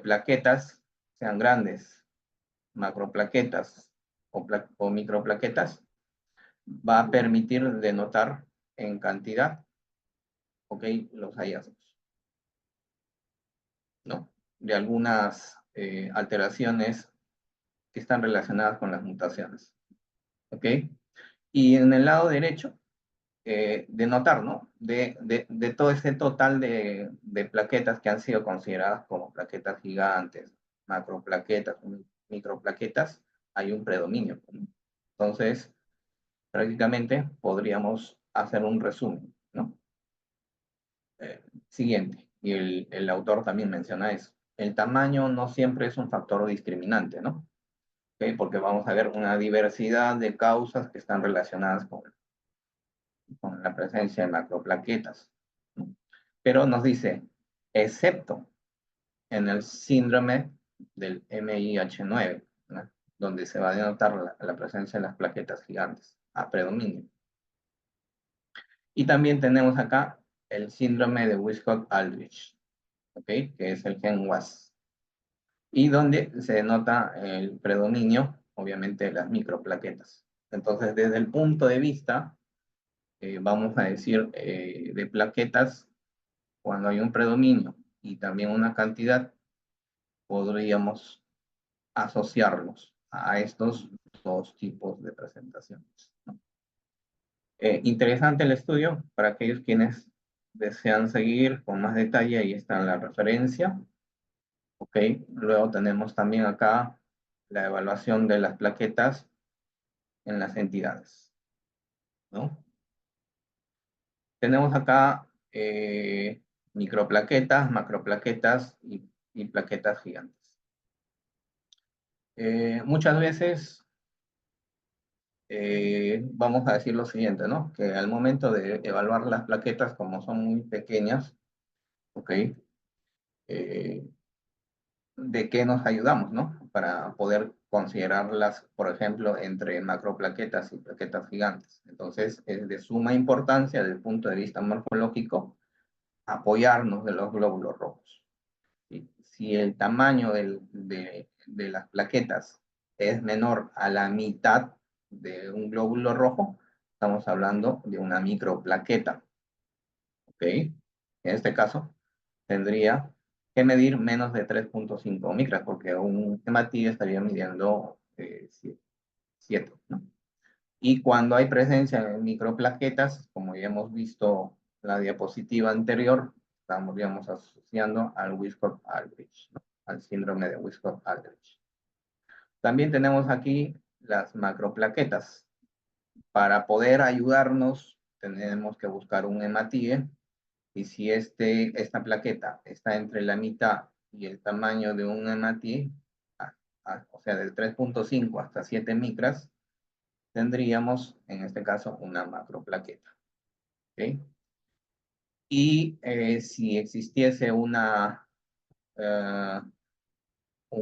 plaquetas sean grandes, macroplaquetas o microplaquetas, va a permitir denotar en cantidad, ¿ok? Los hallazgos, ¿no? De algunas alteraciones que están relacionadas con las mutaciones, ¿ok? Y en el lado derecho, denotar, ¿no? De todo ese total de plaquetas que han sido consideradas como plaquetas gigantes, macroplaquetas, microplaquetas, hay un predominio, ¿no? Entonces, prácticamente podríamos hacer un resumen, ¿no? Siguiente, y el autor también menciona eso. El tamaño no siempre es un factor discriminante, ¿no? ¿Okay? Porque vamos a ver una diversidad de causas que están relacionadas con la presencia de macroplaquetas, ¿no? Pero nos dice, excepto en el síndrome del MIH9, ¿no? Donde se va a denotar la presencia de las plaquetas gigantes a predominio. Y también tenemos acá el síndrome de Wiskott-Aldrich, ¿ok? Que es el gen WAS. Y donde se denota el predominio, obviamente, de las microplaquetas. Entonces, desde el punto de vista, vamos a decir, de plaquetas, cuando hay un predominio y también una cantidad, podríamos asociarlos a estos dos tipos de presentaciones, ¿no? Interesante el estudio para aquellos quienes desean seguir con más detalle. Ahí está la referencia. Ok, luego tenemos también acá la evaluación de las plaquetas en las entidades, ¿no? Tenemos acá microplaquetas, macroplaquetas y plaquetas gigantes. Muchas veces vamos a decir lo siguiente, ¿no? Que al momento de evaluar las plaquetas, como son muy pequeñas, ¿ok? ¿De qué nos ayudamos, no? Para poder considerarlas, por ejemplo, entre macroplaquetas y plaquetas gigantes. Entonces, es de suma importancia desde el punto de vista morfológico apoyarnos de los glóbulos rojos. ¿Sí? Si el tamaño de las plaquetas es menor a la mitad de un glóbulo rojo, estamos hablando de una microplaqueta. ¿Ok? En este caso, tendría que medir menos de 3.5 micras, porque un hematí estaría midiendo 7, ¿no? Y cuando hay presencia de microplaquetas, como ya hemos visto en la diapositiva anterior, estamos asociando al Wiskott-Aldrich, ¿no? Al síndrome de Wiskott-Aldrich. También tenemos aquí las macroplaquetas. Para poder ayudarnos, tenemos que buscar un hematíe. Y si esta plaqueta está entre la mitad y el tamaño de un hematíe, o sea, de 3.5 hasta 7 micras, tendríamos, en este caso, una macroplaqueta. ¿Okay? Y si existiese un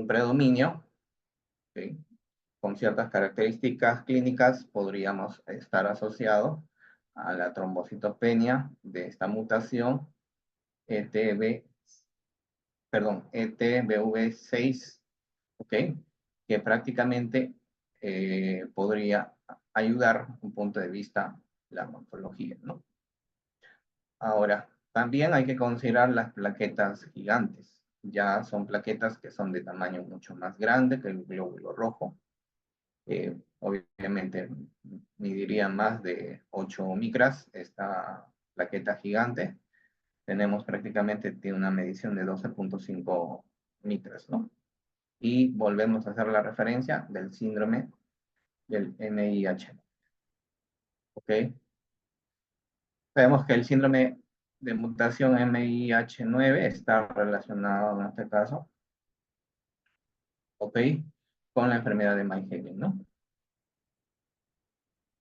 predominio, ¿okay? Con ciertas características clínicas, podríamos estar asociados a la trombocitopenia de esta mutación ETBV6, ¿ok? Que prácticamente podría ayudar desde un punto de vista la morfología, ¿no? Ahora, también hay que considerar las plaquetas gigantes. Ya son plaquetas que son de tamaño mucho más grande que el glóbulo rojo. Obviamente mediría más de 8 micras esta plaqueta gigante. Tenemos prácticamente tiene una medición de 12.5 micras, ¿no? Y volvemos a hacer la referencia del síndrome del MIH. ¿Ok? Sabemos que el síndrome de mutación MIH9 está relacionado en este caso, ¿ok? Con la enfermedad de Meigen, ¿no?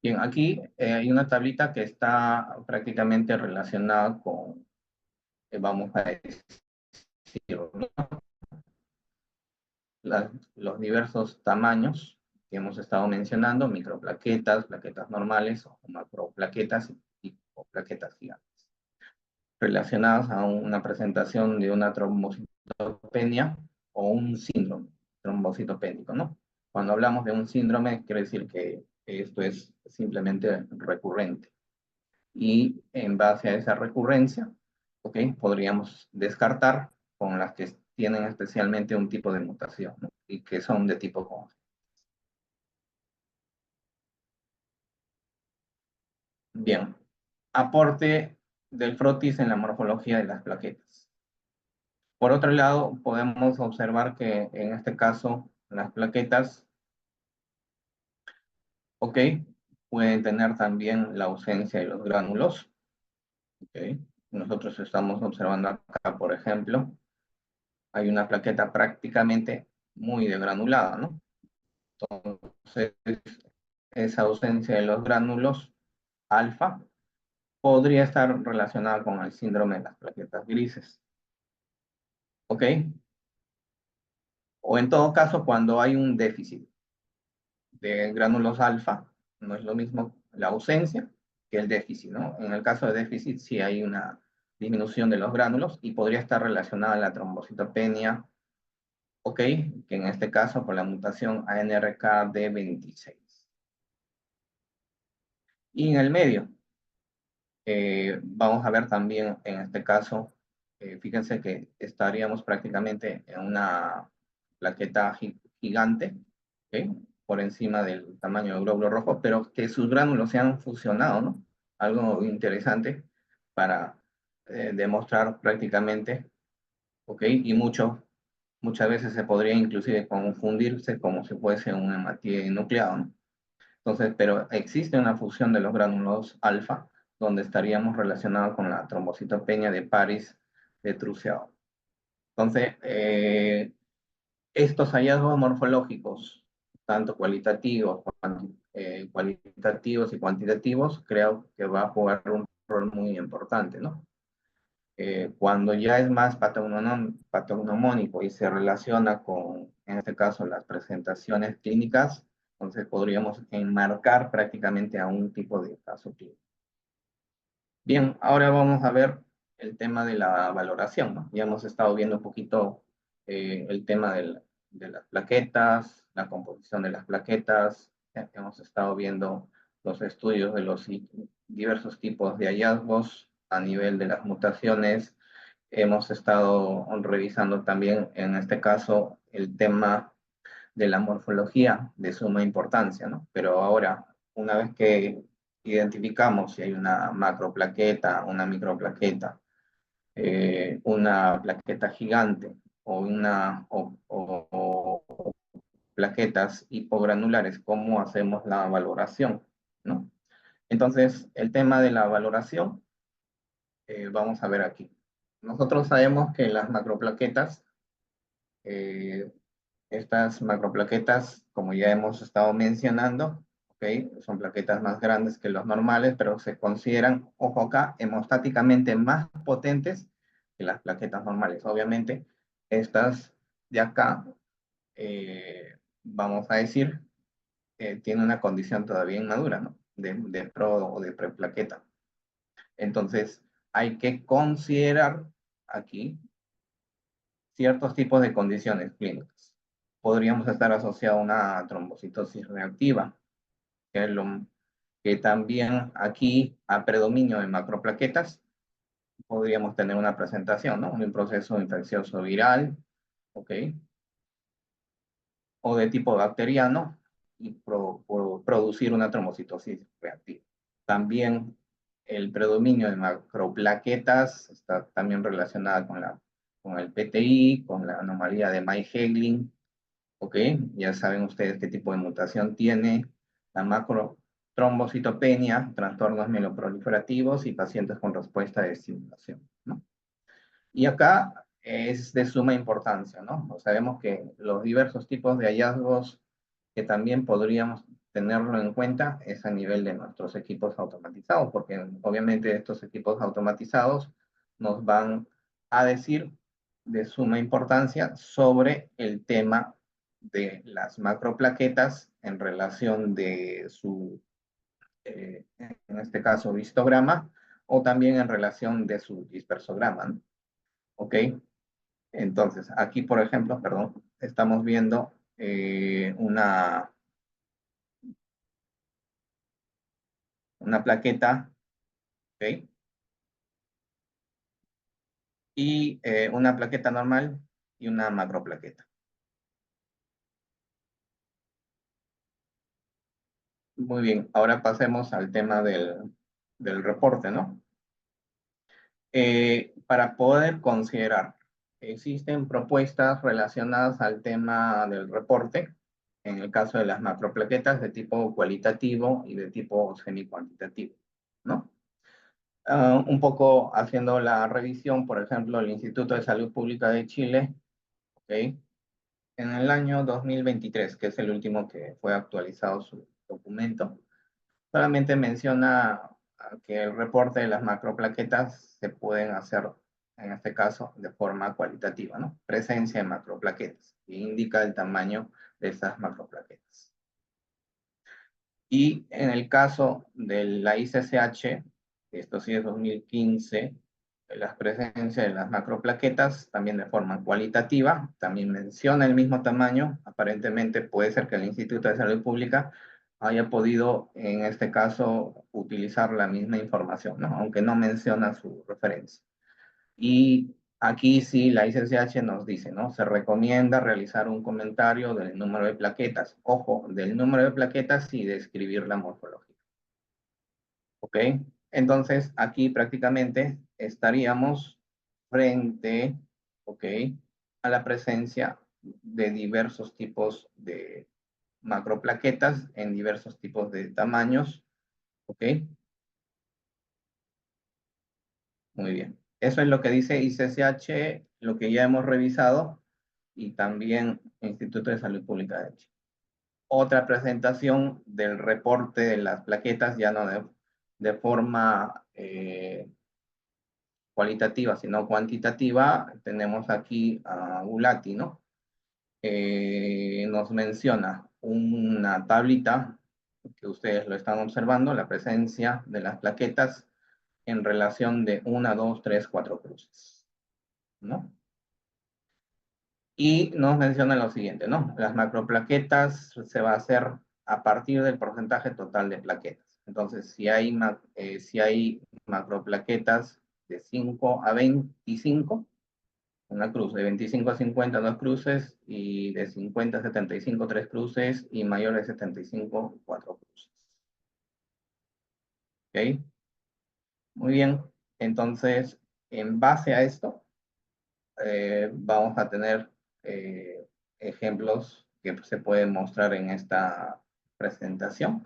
Bien, aquí hay una tablita que está prácticamente relacionada con, vamos a decir, ¿no? Los diversos tamaños que hemos estado mencionando, microplaquetas, plaquetas normales o macroplaquetas o plaquetas gigantes, relacionadas a una presentación de una trombocitopenia o un síndrome, trombocitopénico, ¿no? Cuando hablamos de un síndrome, quiere decir que esto es simplemente recurrente. Y en base a esa recurrencia, ¿ok? Podríamos descartar con las que tienen especialmente un tipo de mutación, ¿no? Y que son de tipo congénito. Bien, aporte del frotis en la morfología de las plaquetas. Por otro lado, podemos observar que en este caso las plaquetas, ¿ok? Pueden tener también la ausencia de los gránulos, ¿ok? Nosotros estamos observando acá, por ejemplo, hay una plaqueta prácticamente muy degranulada, ¿no? Entonces, esa ausencia de los gránulos alfa podría estar relacionada con el síndrome de las plaquetas grises, ¿ok? O en todo caso, cuando hay un déficit de gránulos alfa, no es lo mismo la ausencia que el déficit, ¿no? En el caso de déficit sí hay una disminución de los gránulos y podría estar relacionada a la trombocitopenia, ¿ok? Que en este caso por la mutación ANRKD26. Y en el medio, vamos a ver también en este caso, fíjense que estaríamos prácticamente en una plaqueta gigante, ¿ok? Por encima del tamaño del glóbulo rojo, pero que sus gránulos se han fusionado, ¿no? Algo interesante para demostrar prácticamente, ¿ok? Y muchas veces se podría inclusive confundirse como si fuese un hematíe nucleado, ¿no? Entonces, pero existe una fusión de los gránulos alfa, donde estaríamos relacionados con la trombocitopenia de Paris de Truceo. Entonces, estos hallazgos morfológicos, tanto cualitativos y cuantitativos, creo que va a jugar un rol muy importante, ¿no? Cuando ya es más patognomónico y se relaciona con, en este caso, las presentaciones clínicas, entonces podríamos enmarcar prácticamente a un tipo de caso clínico. Bien, ahora vamos a ver el tema de la valoración, ¿no? Ya hemos estado viendo un poquito el tema de las plaquetas, la composición de las plaquetas, hemos estado viendo los estudios de los diversos tipos de hallazgos a nivel de las mutaciones. Hemos estado revisando también, en este caso, el tema de la morfología de suma importancia, ¿no? Pero ahora, una vez que identificamos si hay una macroplaqueta, una microplaqueta, una plaqueta gigante o plaquetas hipogranulares, ¿cómo hacemos la valoración, ¿no? Entonces, el tema de la valoración, vamos a ver aquí. Nosotros sabemos que las macroplaquetas, eh, estas macroplaquetas, como ya hemos estado mencionando, ¿okay? Son plaquetas más grandes que los normales, pero se consideran, ojo acá, hemostáticamente más potentes que las plaquetas normales. Obviamente, estas de acá, vamos a decir, tienen una condición todavía inmadura, ¿no? De pro o de preplaqueta. Entonces, hay que considerar aquí ciertos tipos de condiciones clínicas. Podríamos estar asociados a una trombocitosis reactiva, que, es que también aquí a predominio de macroplaquetas podríamos tener una presentación, ¿no? Un proceso infeccioso viral, ¿ok? O de tipo bacteriano y producir una trombocitosis reactiva. También el predominio de macroplaquetas está también relacionada con el PTI, con la anomalía de May-Heglin, ¿ok? Ya saben ustedes qué tipo de mutación tiene la macrotrombocitopenia, trastornos mieloproliferativos y pacientes con respuesta de estimulación, ¿no? Y acá es de suma importancia, ¿no? Sabemos que los diversos tipos de hallazgos que también podríamos tenerlo en cuenta es a nivel de nuestros equipos automatizados, porque obviamente estos equipos automatizados nos van a decir de suma importancia sobre el tema de las macroplaquetas en relación de su, en este caso, histograma, o también en relación de su dispersograma, ¿no? ¿Ok? Entonces, aquí, por ejemplo, perdón, estamos viendo una plaqueta, ¿ok? Y una plaqueta normal y una macroplaqueta. Muy bien, ahora pasemos al tema del reporte, ¿no? Para poder considerar, existen propuestas relacionadas al tema del reporte, en el caso de las macroplaquetas de tipo cualitativo y de tipo semi-cuantitativo, ¿no? Un poco haciendo la revisión, por ejemplo, el Instituto de Salud Pública de Chile, ¿ok? En el año 2023, que es el último que fue actualizado su documento, solamente menciona que el reporte de las macroplaquetas se pueden hacer, en este caso, de forma cualitativa, ¿no? Presencia de macroplaquetas, que indica el tamaño de estas macroplaquetas. Y en el caso de la ICCH, esto sí es 2015, las presencias de las macroplaquetas, también de forma cualitativa, también menciona el mismo tamaño. Aparentemente puede ser que el Instituto de Salud Pública haya podido, en este caso, utilizar la misma información, ¿no? Aunque no menciona su referencia. Y aquí sí la ICCH nos dice, ¿no? Se recomienda realizar un comentario del número de plaquetas. Ojo, del número de plaquetas y describir la morfología. ¿Ok? Entonces, aquí prácticamente estaríamos frente, ¿ok? A la presencia de diversos tipos de macroplaquetas en diversos tipos de tamaños, ¿ok? Muy bien. Eso es lo que dice ICCH, lo que ya hemos revisado, y también Instituto de Salud Pública de Chile. Otra presentación del reporte de las plaquetas, ya no de forma cualitativa, sino cuantitativa. Tenemos aquí a Gulati, ¿no? Nos menciona una tablita que ustedes lo están observando, la presencia de las plaquetas en relación de 1, 2, 3, 4 cruces, ¿no? Y nos menciona lo siguiente, ¿no? Las macroplaquetas se va a hacer a partir del porcentaje total de plaquetas. Entonces, si hay macroplaquetas de 5 a 25, una cruz, de 25 a 50, dos cruces, y de 50 a 75, tres cruces, y mayor de 75, cuatro cruces. ¿Ok? Muy bien. Entonces, en base a esto, vamos a tener ejemplos que se pueden mostrar en esta presentación.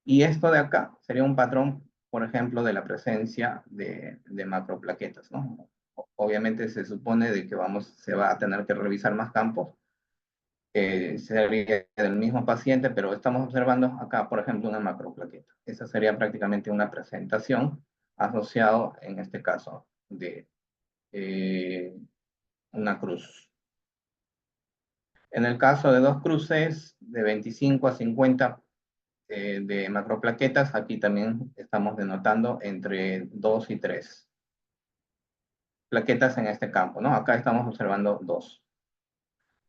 Y esto de acá sería un patrón, por ejemplo, de la presencia de macroplaquetas, ¿no? Obviamente se supone de que se va a tener que revisar más campos, sería del mismo paciente, pero estamos observando acá, por ejemplo, una macroplaqueta. Esa sería prácticamente una presentación asociado, en este caso, de una cruz. En el caso de dos cruces, de 25 a 50 de macroplaquetas, aquí también estamos denotando entre 2 y 3 plaquetas en este campo, ¿no? Acá estamos observando 2.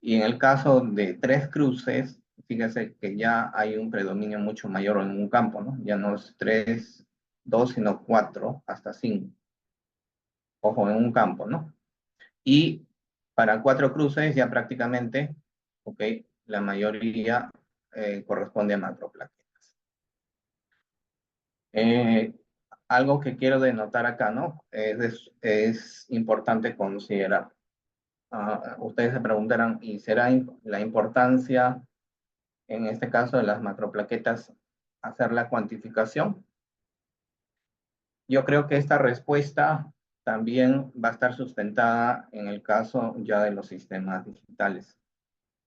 Y en el caso de 3 cruces, fíjense que ya hay un predominio mucho mayor en un campo, ¿no? Ya no es 3, 2, sino 4, hasta 5. Ojo, en un campo, ¿no? Y para 4 cruces ya prácticamente, ok, la mayoría corresponde a macroplaquetas. Algo que quiero denotar acá, ¿no? Es importante considerar. Ustedes se preguntarán, ¿y será la importancia, en este caso de las macroplaquetas, hacer la cuantificación? Yo creo que esta respuesta también va a estar sustentada en el caso ya de los sistemas digitales,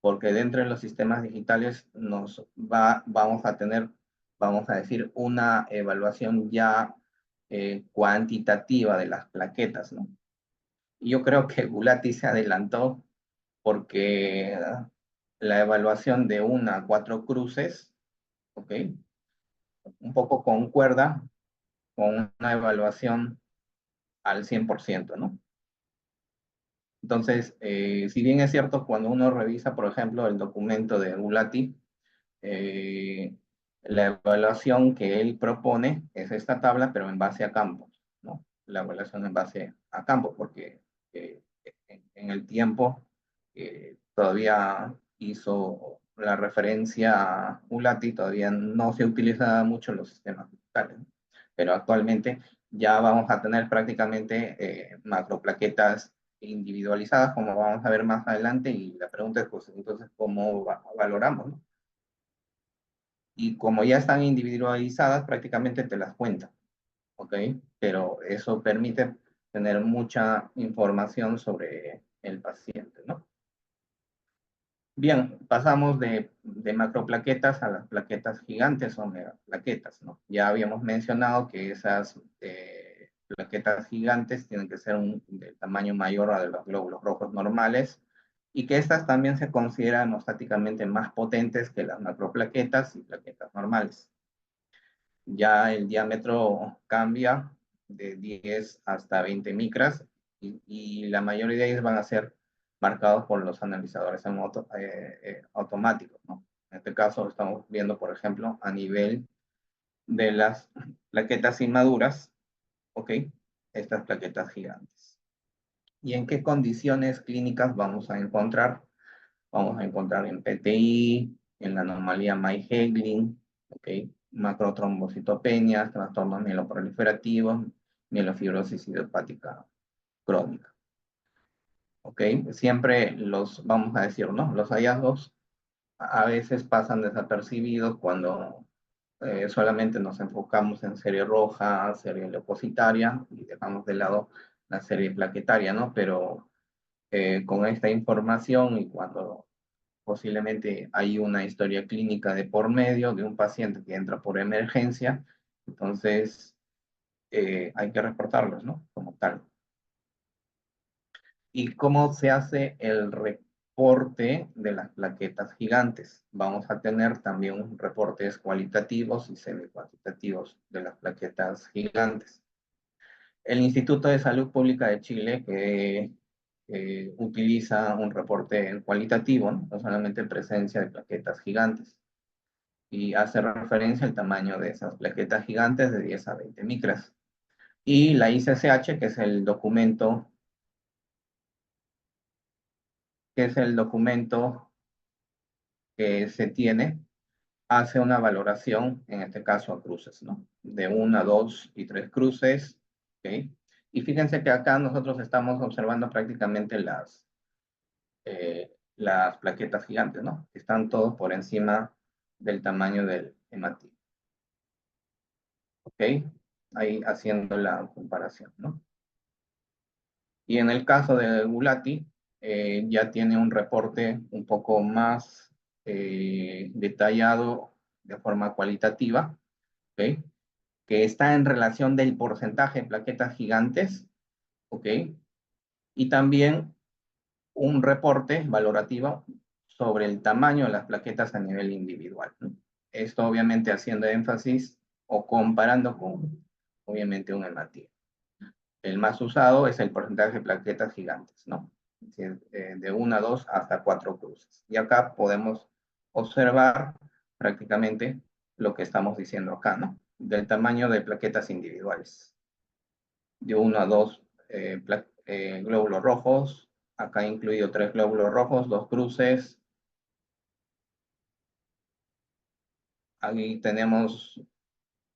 porque dentro de los sistemas digitales vamos a tener, vamos a decir, una evaluación ya cuantitativa de las plaquetas, ¿no? Y yo creo que Gulati se adelantó porque la evaluación de 1 a 4 cruces, ¿ok? Un poco concuerda con una evaluación al 100%, ¿no? Entonces, si bien es cierto, cuando uno revisa, por ejemplo, el documento de Gulati, eh, la evaluación que él propone es esta tabla, pero en base a campos, ¿no? La evaluación en base a campos, porque en el tiempo todavía hizo la referencia a Ulati, todavía no se utilizaba mucho los sistemas digitales, ¿no? Pero actualmente ya vamos a tener prácticamente macroplaquetas individualizadas, como vamos a ver más adelante, y la pregunta es, pues, entonces, ¿cómo valoramos, no? Y como ya están individualizadas, prácticamente te las cuentan, ¿ok? Pero eso permite tener mucha información sobre el paciente, ¿no? Bien, pasamos de macroplaquetas a las plaquetas gigantes o megaplaquetas, ¿no? Ya habíamos mencionado que esas plaquetas gigantes tienen que ser de tamaño mayor a de los glóbulos rojos normales y que estas también se consideran hemostáticamente más potentes que las macroplaquetas y plaquetas normales. Ya el diámetro cambia de 10 hasta 20 micras y la mayoría de ellos van a ser marcados por los analizadores automáticos, ¿no? En este caso estamos viendo, por ejemplo, a nivel de las plaquetas inmaduras, ¿ok? Estas plaquetas gigantes. ¿Y en qué condiciones clínicas vamos a encontrar? Vamos a encontrar en PTI, en la anomalía May-Heglin, ¿ok? Macrotrombocitopenias, trastornos mieloproliferativos, mielofibrosis idiopática crónica, ¿ok? Siempre vamos a decir, ¿no? Los hallazgos a veces pasan desapercibidos cuando solamente nos enfocamos en serie roja, serie leucocitaria, y dejamos de lado la serie plaquetaria, ¿no? Pero con esta información y cuando posiblemente hay una historia clínica de por medio de un paciente que entra por emergencia, entonces hay que reportarlos, ¿no? Como tal. ¿Y cómo se hace el reporte de las plaquetas gigantes? Vamos a tener también reportes cualitativos y semi-cuantitativos de las plaquetas gigantes. El Instituto de Salud Pública de Chile, que utiliza un reporte cualitativo, ¿no? No solamente presencia de plaquetas gigantes, y hace referencia al tamaño de esas plaquetas gigantes de 10 a 20 micras. Y la ICCH, que es el documento que se tiene, hace una valoración, en este caso a cruces, ¿no? De 1, 2 y 3 cruces, ¿ok? Y fíjense que acá nosotros estamos observando prácticamente las plaquetas gigantes, ¿no? Están todos por encima del tamaño del hematito, ¿ok? Ahí haciendo la comparación, ¿no? Y en el caso de Gulati, ya tiene un reporte un poco más detallado de forma cualitativa, ¿ok? Que está en relación del porcentaje de plaquetas gigantes, ¿ok? Y también un reporte valorativo sobre el tamaño de las plaquetas a nivel individual, ¿no? Esto obviamente haciendo énfasis o comparando con, obviamente, un hematía. El más usado es el porcentaje de plaquetas gigantes, ¿no? De 1 a 2 hasta 4 cruces. Y acá podemos observar prácticamente lo que estamos diciendo acá, ¿no? Del tamaño de plaquetas individuales. De 1 a 2 glóbulos rojos, acá incluido 3 glóbulos rojos, 2 cruces. Aquí tenemos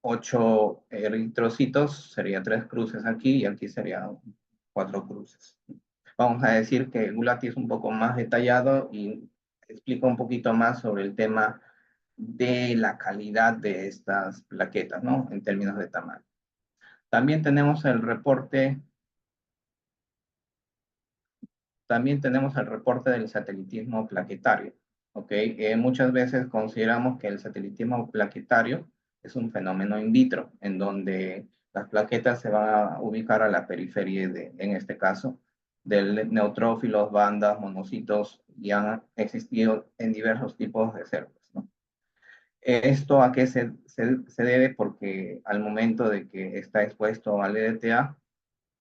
8 eritrocitos, sería 3 cruces aquí y aquí sería 4 cruces. Vamos a decir que Gulati es un poco más detallado y explica un poquito más sobre el tema de la calidad de estas plaquetas, ¿no? En términos de tamaño. También tenemos el reporte del satelitismo plaquetario, ¿ok? Muchas veces consideramos que el satelitismo plaquetario es un fenómeno in vitro, en donde las plaquetas se van a ubicar a la periferia, en este caso, de neutrófilos, bandas, monocitos, y han existido en diversos tipos de células, ¿no? ¿Esto a qué se debe? Porque al momento de que está expuesto al EDTA,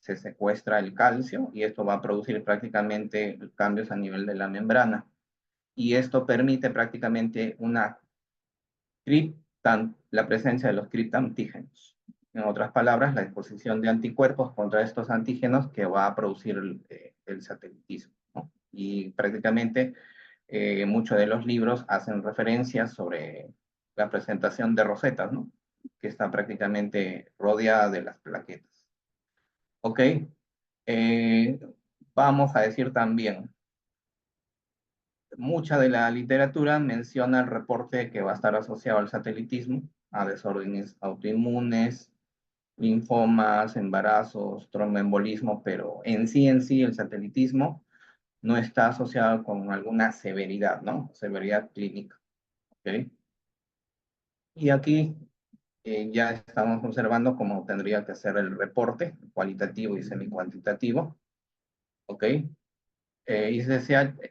se secuestra el calcio y esto va a producir prácticamente cambios a nivel de la membrana. Y esto permite prácticamente la presencia de los criptantígenos. En otras palabras, la exposición de anticuerpos contra estos antígenos que va a producir el satelitismo, ¿no? Y prácticamente muchos de los libros hacen referencias sobre la presentación de rosetas, ¿no? Que está prácticamente rodeada de las plaquetas. ¿Ok? Vamos a decir también, mucha de la literatura menciona el reporte que va a estar asociado al satelitismo, a desórdenes autoinmunes, linfomas, embarazos, tromboembolismo, pero en sí el satelitismo no está asociado con alguna severidad, ¿no? Severidad clínica, ¿ok? Y aquí ya estamos observando cómo tendría que ser el reporte cualitativo y semicuantitativo, ¿ok?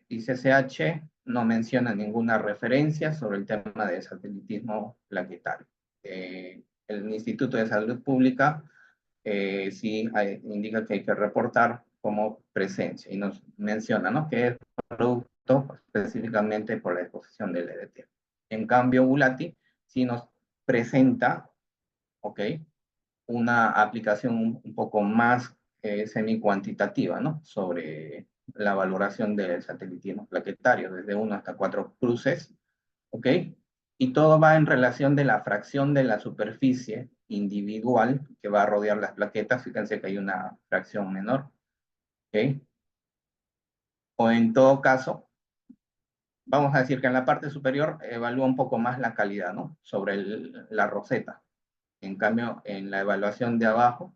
ICCH no menciona ninguna referencia sobre el tema de satelitismo plaquetario. El Instituto de Salud Pública sí indica que hay que reportar como presencia y nos menciona, ¿no?, que es producto específicamente por la exposición del EDT. En cambio, Bulati sí nos presenta, ¿ok?, una aplicación un poco más semi-cuantitativa, ¿no?, sobre la valoración del satelitismo plaquetario, desde 1 hasta 4 cruces, ¿ok? Y todo va en relación de la fracción de la superficie individual que va a rodear las plaquetas. Fíjense que hay una fracción menor, ¿ok? O en todo caso, vamos a decir que en la parte superior evalúa un poco más la calidad, ¿no?, sobre la roseta. En cambio, en la evaluación de abajo,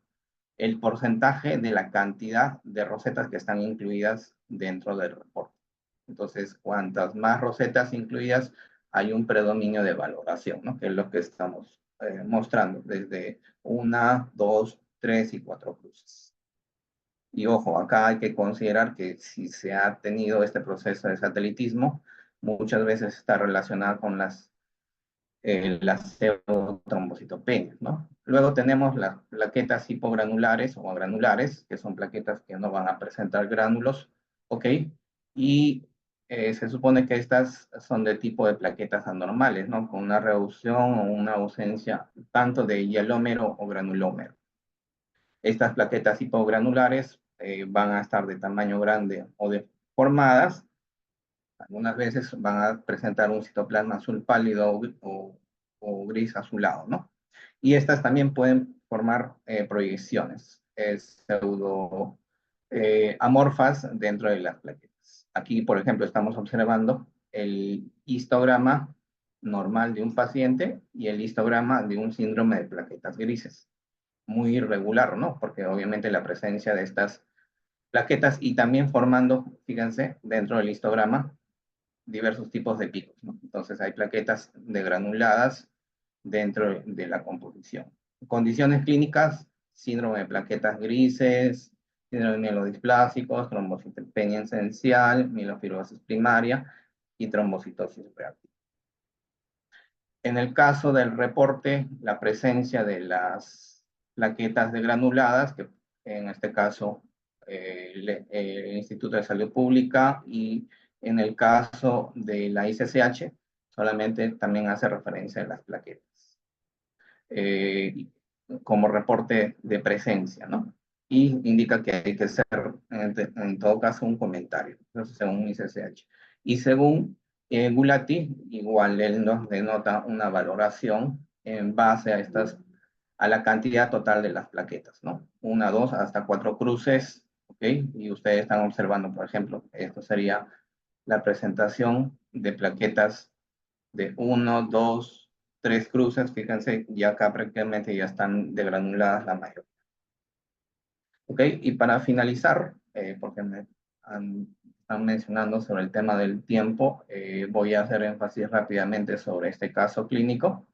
el porcentaje de la cantidad de rosetas que están incluidas dentro del reporte. Entonces, cuantas más rosetas incluidas, hay un predominio de valoración, ¿no?, que es lo que estamos mostrando, desde 1, 2, 3 y 4 cruces. Y ojo, acá hay que considerar que si se ha tenido este proceso de satelitismo, muchas veces está relacionado con las pseudotrombocitopenias, ¿no? Luego tenemos las plaquetas hipogranulares o granulares, que son plaquetas que no van a presentar gránulos, ¿ok? Y se supone que estas son de tipo de plaquetas anormales, ¿no?, con una reducción o una ausencia tanto de hialómero o granulómero. Estas plaquetas hipogranulares van a estar de tamaño grande o deformadas. Algunas veces van a presentar un citoplasma azul pálido o gris azulado, ¿no? Y estas también pueden formar proyecciones pseudo amorfas dentro de las plaquetas. Aquí, por ejemplo, estamos observando el histograma normal de un paciente y el histograma de un síndrome de plaquetas grises. Muy irregular, ¿no? Porque obviamente la presencia de estas plaquetas y también formando, fíjense, dentro del histograma, diversos tipos de picos, ¿no? Entonces hay plaquetas degranuladas dentro de la composición. Condiciones clínicas: síndrome de plaquetas grises, síndrome de mielodisplásicos, trombocitopenia esencial, mielofibrosis primaria y trombocitosis reactiva. En el caso del reporte, la presencia de las plaquetas degranuladas, que en este caso el Instituto de Salud Pública, y en el caso de la ICCH, solamente también hace referencia a las plaquetas, como reporte de presencia, ¿no? Y indica que hay que hacer, en todo caso, un comentario, eso según ICCH. Y según Bulati, igual él nos denota una valoración en base a la cantidad total de las plaquetas, ¿no? 1, 2, hasta 4 cruces, ¿ok? Y ustedes están observando, por ejemplo, esto sería la presentación de plaquetas de 1, 2, 3 cruces. Fíjense, ya acá prácticamente ya están degranuladas la mayoría. ¿Ok? Y para finalizar, porque están mencionando sobre el tema del tiempo, voy a hacer énfasis rápidamente sobre este caso clínico.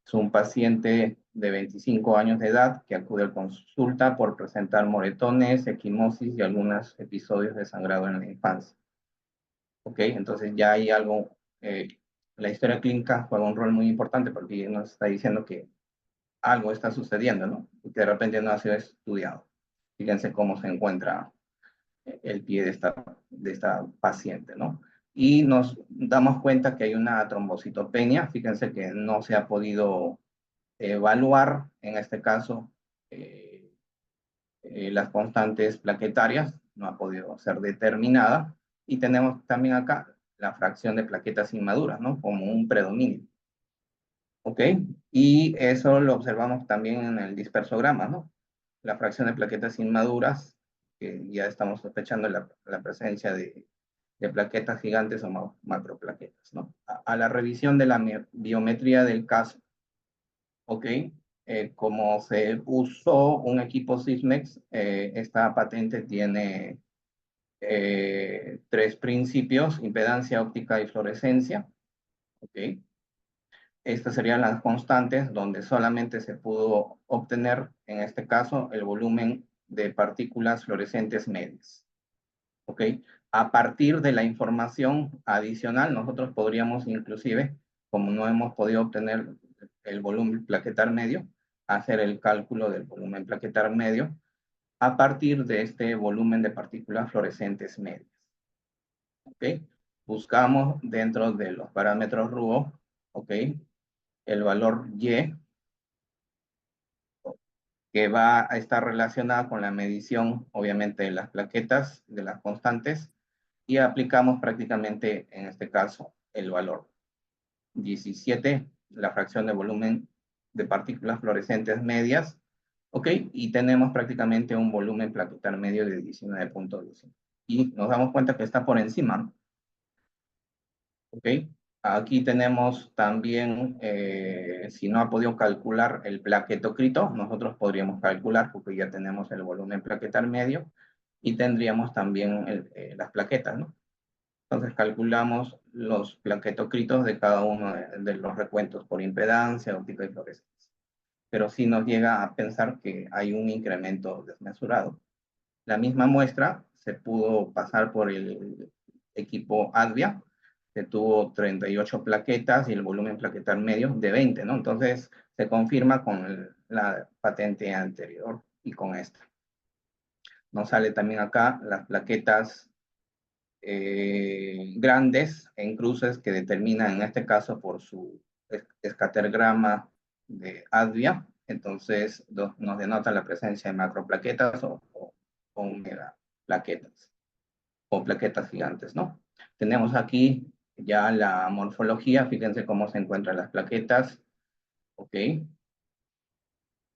Es un paciente de 25 años de edad que acude a consulta por presentar moretones, equimosis y algunos episodios de sangrado en la infancia. ¿Ok? Entonces ya hay algo, la historia clínica juega un rol muy importante porque nos está diciendo que algo está sucediendo, ¿no? Y que de repente no ha sido estudiado. Fíjense cómo se encuentra el pie de esta paciente, ¿no? Y nos damos cuenta que hay una trombocitopenia. Fíjense que no se ha podido evaluar, en este caso, las constantes plaquetarias, no ha podido ser determinada. Y tenemos también acá la fracción de plaquetas inmaduras, ¿no? Como un predominio. ¿Ok? Y eso lo observamos también en el dispersograma, ¿no? La fracción de plaquetas inmaduras, que ya estamos sospechando la presencia de plaquetas gigantes o macroplaquetas, ¿no? A la revisión de la biometría del caso, ¿ok? Como se usó un equipo Sysmex, esta patente tiene 3 principios: impedancia, óptica y fluorescencia, ¿ok? Estas serían las constantes donde solamente se pudo obtener, en este caso, el volumen de partículas fluorescentes medias. ¿Ok? A partir de la información adicional, nosotros podríamos inclusive, como no hemos podido obtener el volumen plaquetar medio, hacer el cálculo del volumen plaquetar medio a partir de este volumen de partículas fluorescentes medias. ¿Ok? Buscamos dentro de los parámetros RUO, ¿ok? El valor Y, que va a estar relacionada con la medición, obviamente, de las plaquetas, de las constantes, y aplicamos prácticamente, en este caso, el valor 17, la fracción de volumen de partículas fluorescentes medias, ¿ok? Y tenemos prácticamente un volumen plaquetar medio de 19.2. Y nos damos cuenta que está por encima, ¿no? ¿Ok? Aquí tenemos también, si no ha podido calcular el plaquetocrito, nosotros podríamos calcular porque ya tenemos el volumen plaquetar medio y tendríamos también las plaquetas, ¿no? Entonces calculamos los plaquetocritos de cada uno de los recuentos por impedancia, óptica y fluorescencia. Pero sí nos llega a pensar que hay un incremento desmesurado. La misma muestra se pudo pasar por el equipo ADVIA, que tuvo 38 plaquetas y el volumen plaquetar medio de 20, ¿no? Entonces se confirma con la patente anterior y con esta. Nos sale también acá las plaquetas grandes en cruces que determinan, en este caso, por su escatergrama de ADVIA. Entonces nos denota la presencia de macroplaquetas o megaplaquetas o plaquetas gigantes, ¿no? Tenemos aquí ya la morfología. Fíjense cómo se encuentran las plaquetas, ¿ok?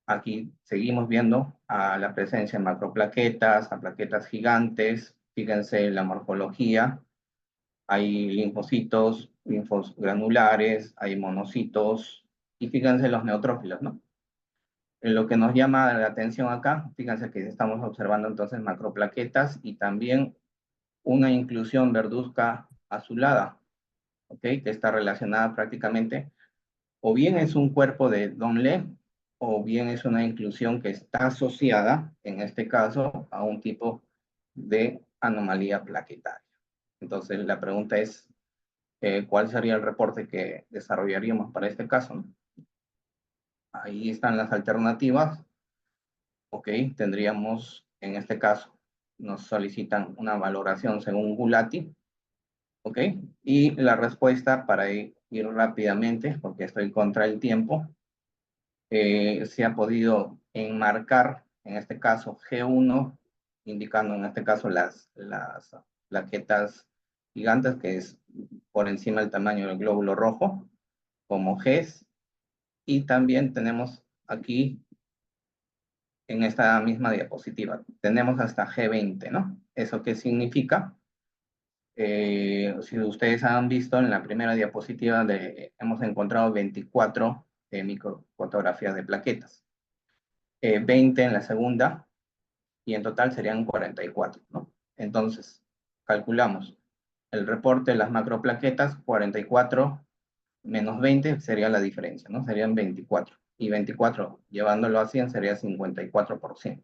Aquí seguimos viendo a la presencia de macroplaquetas, a plaquetas gigantes. Fíjense la morfología. Hay linfocitos, linfos granulares, hay monocitos, y fíjense los neutrófilos, ¿no? Lo que nos llama la atención acá, fíjense que estamos observando entonces macroplaquetas y también una inclusión verduzca azulada, ¿ok? Que está relacionada prácticamente, o bien es un cuerpo de Donlé, o bien es una inclusión que está asociada, en este caso, a un tipo de anomalía plaquetaria. Entonces la pregunta es, ¿cuál sería el reporte que desarrollaríamos para este caso, ¿no? Ahí están las alternativas. Ok, tendríamos, en este caso, nos solicitan una valoración según Gulati. Ok, y la respuesta, para ir rápidamente, porque estoy contra el tiempo, se ha podido enmarcar, en este caso G1, indicando en este caso las plaquetas gigantes, que es por encima del tamaño del glóbulo rojo, como Gs, y también tenemos aquí, en esta misma diapositiva, tenemos hasta G20, ¿no? ¿Eso qué significa? Si ustedes han visto en la primera diapositiva, hemos encontrado 24 microfotografías de plaquetas, 20 en la segunda, y en total serían 44, ¿no? Entonces, calculamos el reporte de las macroplaquetas, 44 menos 20 sería la diferencia, ¿no? Serían 24. Y 24, llevándolo a 100, sería 54%.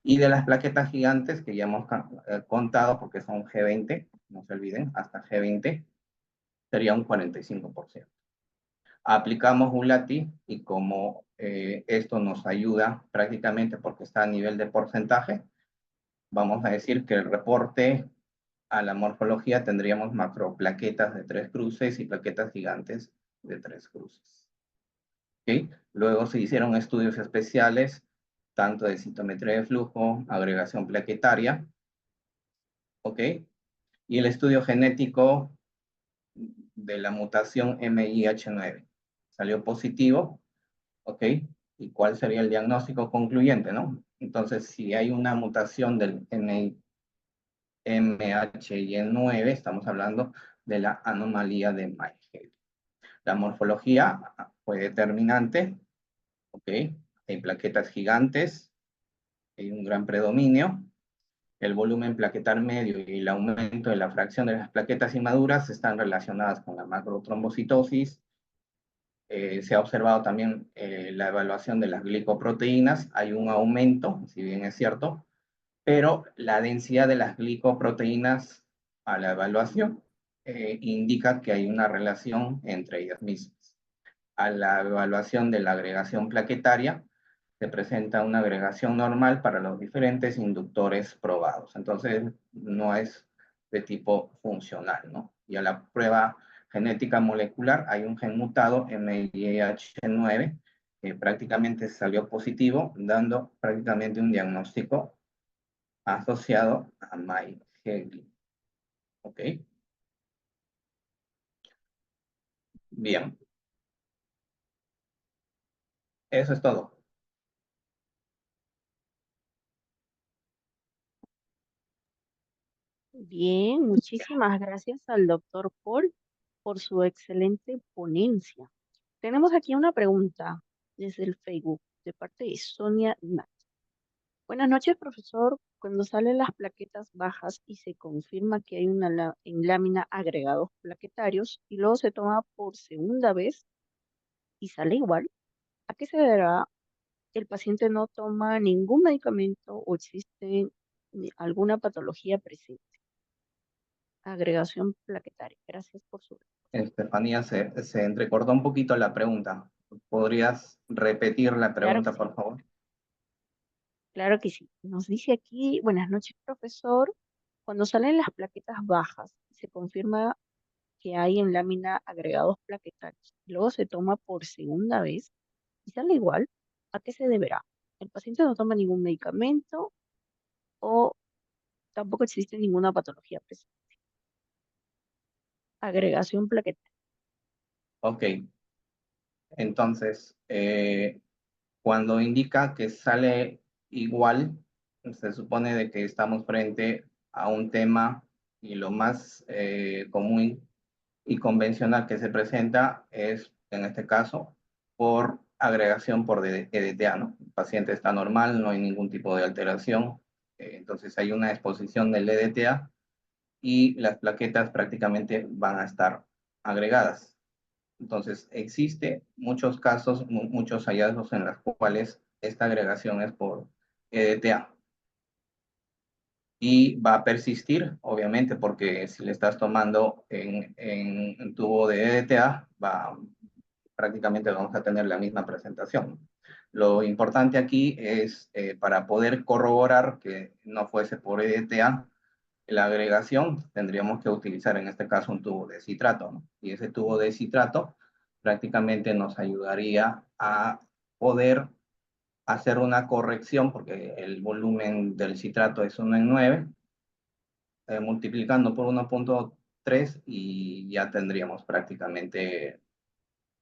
Y de las plaquetas gigantes, que ya hemos contado, porque son G20, no se olviden, hasta G20, sería un 45%. aplicamos ULATI y como esto nos ayuda prácticamente porque está a nivel de porcentaje, vamos a decir que el reporte a la morfología tendríamos macroplaquetas de 3 cruces y plaquetas gigantes de 3 cruces. ¿Okay? Luego se hicieron estudios especiales, tanto de citometría de flujo, agregación plaquetaria, ¿ok? Y el estudio genético de la mutación MIH9. Salió positivo, ¿ok? ¿Y cuál sería el diagnóstico concluyente, no? Entonces, si hay una mutación del MHY9, estamos hablando de la anomalía de Meijer. La morfología fue determinante, ¿ok? Hay plaquetas gigantes, hay un gran predominio. El volumen plaquetar medio y el aumento de la fracción de las plaquetas inmaduras están relacionadas con la macrotrombocitosis. Se ha observado también la evaluación de las glicoproteínas. Hay un aumento, si bien es cierto, pero la densidad de las glicoproteínas a la evaluación indica que hay una relación entre ellas mismas. A la evaluación de la agregación plaquetaria, se presenta una agregación normal para los diferentes inductores probados. Entonces, no es de tipo funcional, ¿no? Y a la prueba genética molecular hay un gen mutado, MYH9, que prácticamente salió positivo, dando prácticamente un diagnóstico asociado a Meiger. ¿Ok? Bien, eso es todo. Bien, muchísimas gracias al doctor Paul por su excelente ponencia. Tenemos aquí una pregunta desde el Facebook de parte de Sonia Nat. Buenas noches, profesor. Cuando salen las plaquetas bajas y se confirma que hay en lámina agregados plaquetarios y luego se toma por segunda vez y sale igual, ¿a qué se deberá? ¿El paciente no toma ningún medicamento o existe alguna patología presente? Agregación plaquetaria. Gracias por su respuesta. Estefanía, se entrecortó un poquito la pregunta. ¿Podrías repetir la Claro que pregunta, sí, por favor? claro que sí. Nos dice aquí, buenas noches, profesor. Cuando salen las plaquetas bajas, se confirma que hay en lámina agregados plaquetarios. Luego se toma por segunda vez y sale igual. ¿A qué se deberá? ¿El paciente no toma ningún medicamento o tampoco existe ninguna patología presente? Agregación plaquetaria. Ok, entonces, cuando indica que sale igual, se supone de que estamos frente a un tema y lo más común y convencional que se presenta es, en este caso, por agregación por EDTA, ¿no? El paciente está normal, no hay ningún tipo de alteración, entonces hay una exposición del EDTA y las plaquetas prácticamente van a estar agregadas. Entonces, existe muchos casos, muchos hallazgos en los cuales esta agregación es por EDTA. Y va a persistir, obviamente, porque si le estás tomando en tubo de EDTA, prácticamente vamos a tener la misma presentación. Lo importante aquí es, para poder corroborar que no fuese por EDTA, la agregación, tendríamos que utilizar en este caso un tubo de citrato, ¿no? Y ese tubo de citrato prácticamente nos ayudaría a poder hacer una corrección, porque el volumen del citrato es 1 en 9, multiplicando por 1.3 y ya tendríamos prácticamente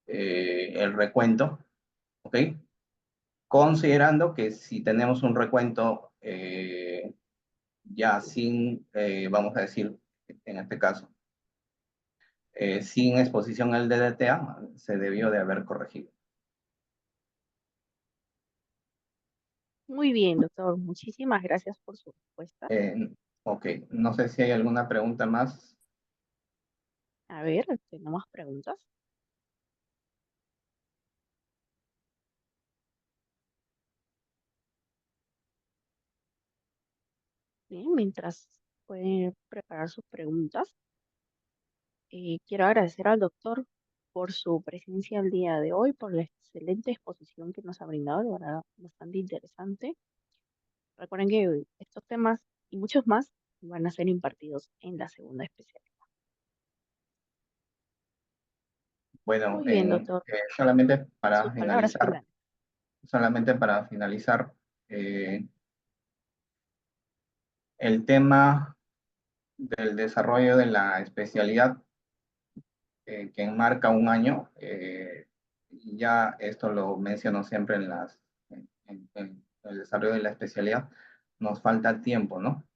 el recuento, ¿ok? Considerando que si tenemos un recuento ya sin, vamos a decir, en este caso, sin exposición al DDTA, se debió de haber corregido. Muy bien, doctor. Muchísimas gracias por su respuesta. Ok, no sé si hay alguna pregunta más. A ver, tenemos preguntas. Bien, mientras pueden preparar sus preguntas, quiero agradecer al doctor por su presencia el día de hoy, por la excelente exposición que nos ha brindado, de verdad, bastante interesante. Recuerden que estos temas y muchos más van a ser impartidos en la segunda especialidad. Bueno, Muy bien, doctor. solamente para Sus palabras finalizar, finales. eh, el tema del desarrollo de la especialidad que enmarca un año, ya esto lo menciono siempre en el desarrollo de la especialidad, nos falta tiempo, ¿no?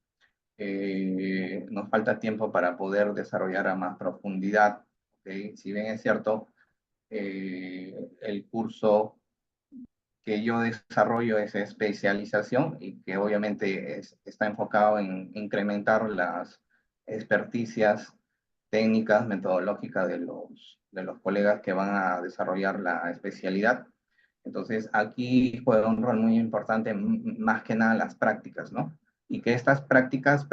Nos falta tiempo para poder desarrollar a más profundidad. ¿Ok? Si bien es cierto, el curso que yo desarrollo es especialización y que obviamente está enfocado en incrementar las experticias técnicas, metodológicas de los colegas que van a desarrollar la especialidad. Entonces, aquí juega un rol muy importante, más que nada las prácticas, ¿no? Y que estas prácticas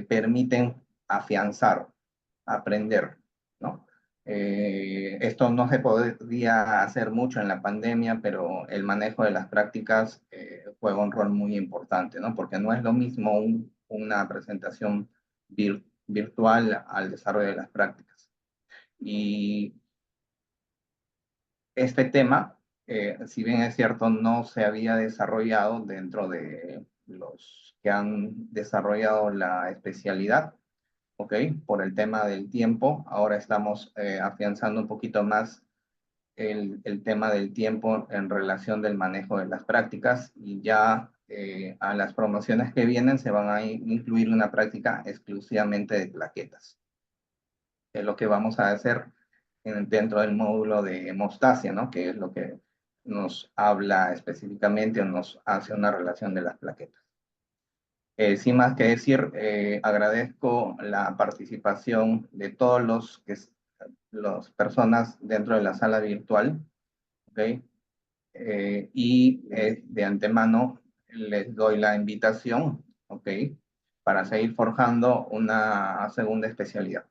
permiten afianzar, aprender, ¿no? Esto no se podía hacer mucho en la pandemia, pero el manejo de las prácticas juega un rol muy importante, ¿no? Porque no es lo mismo una presentación virtual al desarrollo de las prácticas. Y este tema, si bien es cierto, no se había desarrollado dentro de los que han desarrollado la especialidad, ¿ok? Por el tema del tiempo, ahora estamos afianzando un poquito más el tema del tiempo en relación del manejo de las prácticas y ya a las promociones que vienen se van a incluir una práctica exclusivamente de plaquetas. Es lo que vamos a hacer dentro del módulo de hemostasia, ¿no? Que es lo que nos habla específicamente o nos hace una relación de las plaquetas. Sin más que decir, agradezco la participación de todos las personas dentro de la sala virtual, ¿ok? De antemano les doy la invitación, ¿ok? Para seguir forjando una segunda especialidad.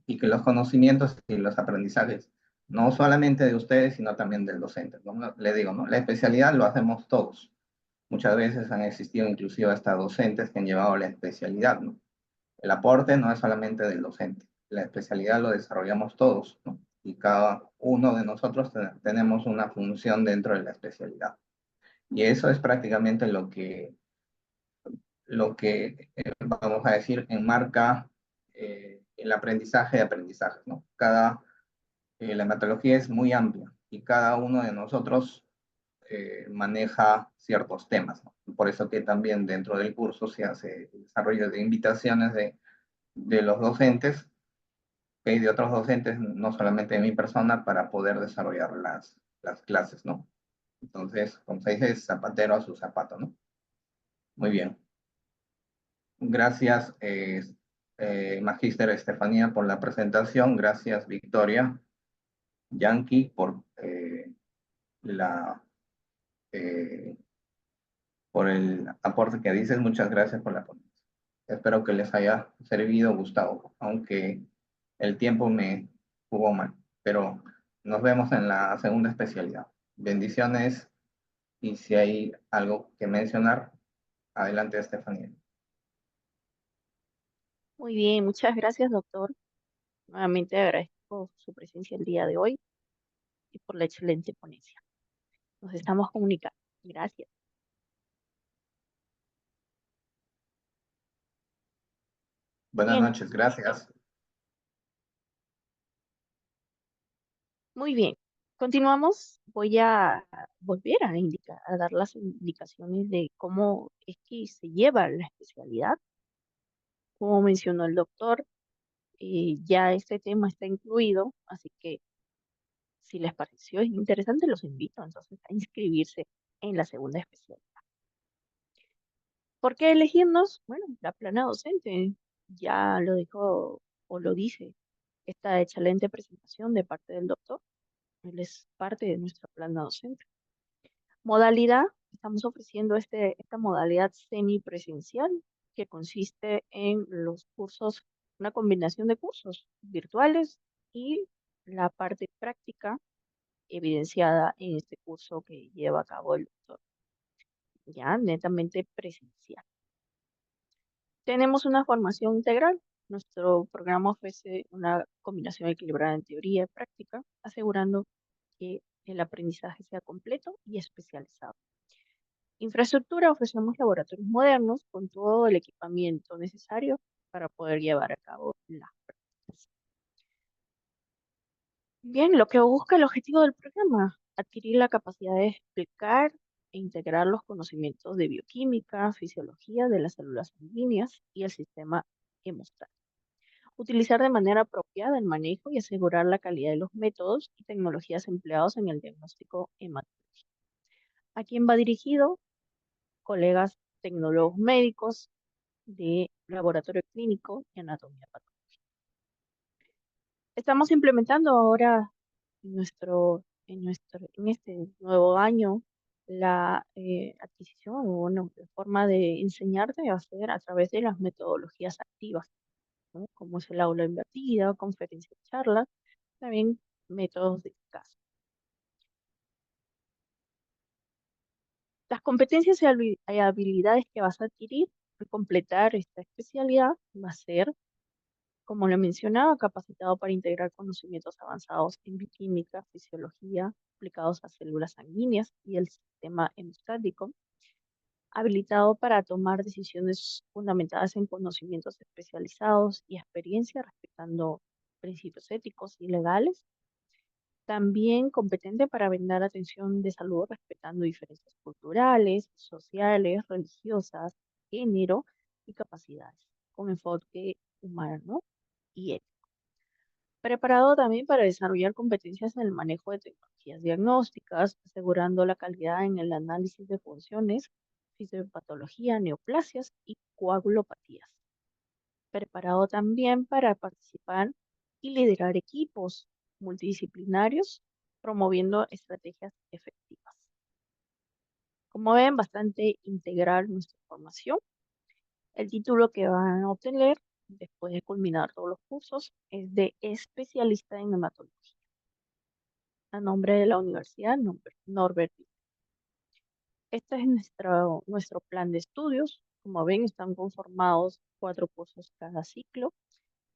Y que los conocimientos y los aprendizajes, no solamente de ustedes, sino también del docente, ¿no? Le digo, ¿no? La especialidad lo hacemos todos. Muchas veces han existido inclusive hasta docentes que han llevado la especialidad, ¿no? El aporte no es solamente del docente, la especialidad lo desarrollamos todos, ¿no? Y cada uno de nosotros tenemos una función dentro de la especialidad. Y eso es prácticamente vamos a decir, enmarca el aprendizaje de aprendizaje, ¿no? La metodología es muy amplia y cada uno de nosotros maneja ciertos temas, ¿no? Por eso que también dentro del curso se hace el desarrollo de invitaciones de los docentes y de otros docentes, no solamente de mi persona, para poder desarrollar las clases, ¿no? Entonces, como se dice, zapatero a su zapato, ¿no? Muy bien. Gracias, Magíster Estefanía, por la presentación. Gracias, Victoria, Yankee, la, eh, por el aporte que dices. Muchas gracias por la ponencia. Espero que les haya servido, Gustavo, aunque el tiempo me jugó mal. Pero nos vemos en la segunda especialidad. Bendiciones y si hay algo que mencionar, adelante, Estefanía. Muy bien, muchas gracias, doctor. Nuevamente agradezco su presencia el día de hoy y por la excelente ponencia. Nos estamos comunicando. Gracias. Buenas Bien, noches, gracias. muy bien. Continuamos. Voy a volver a indicar, a dar las indicaciones de cómo es que se lleva la especialidad. Como mencionó el doctor, ya este tema está incluido, así que si les pareció interesante, los invito entonces a inscribirse en la segunda especialidad. ¿Por qué elegirnos? Bueno, la plana docente ya lo dijo o lo dice esta excelente presentación de parte del doctor. Él es parte de nuestra plana docente. Modalidad, estamos ofreciendo esta modalidad semipresencial que consiste en los cursos, una combinación de cursos virtuales y la parte práctica evidenciada en este curso que lleva a cabo el doctor, ya netamente presencial. Tenemos una formación integral. Nuestro programa ofrece una combinación equilibrada en teoría y práctica, asegurando que el aprendizaje sea completo y especializado. Infraestructura, ofrecemos laboratorios modernos con todo el equipamiento necesario para poder llevar a cabo las prácticas. Bien, lo que busca el objetivo del programa, adquirir la capacidad de explicar e integrar los conocimientos de bioquímica, fisiología de las células sanguíneas y el sistema hemostático. Utilizar de manera apropiada el manejo y asegurar la calidad de los métodos y tecnologías empleados en el diagnóstico hematológico. ¿A quién va dirigido? Colegas tecnólogos médicos de laboratorio clínico y anatomía patológica. Estamos implementando ahora en este nuevo año la adquisición o bueno, la forma de enseñarte va a ser a través de las metodologías activas, ¿no? Como es el aula invertida, conferencias, charlas, también métodos de caso. Las competencias y habilidades que vas a adquirir al completar esta especialidad va a ser, como lo mencionaba, capacitado para integrar conocimientos avanzados en bioquímica, fisiología, aplicados a células sanguíneas y el sistema hemostático, habilitado para tomar decisiones fundamentadas en conocimientos especializados y experiencia respetando principios éticos y legales, también competente para brindar atención de salud respetando diferencias culturales, sociales, religiosas, género y capacidades, con enfoque humano y ético. Preparado también para desarrollar competencias en el manejo de tecnologías diagnósticas, asegurando la calidad en el análisis de funciones, fisiopatología, neoplasias y coagulopatías. Preparado también para participar y liderar equipos multidisciplinarios, promoviendo estrategias efectivas. Como ven, bastante integral nuestra formación. El título que van a obtener después de culminar todos los cursos es de especialista en hematología, a nombre de la Universidad Norbert. Este es nuestro plan de estudios. Como ven, están conformados 4 cursos cada ciclo.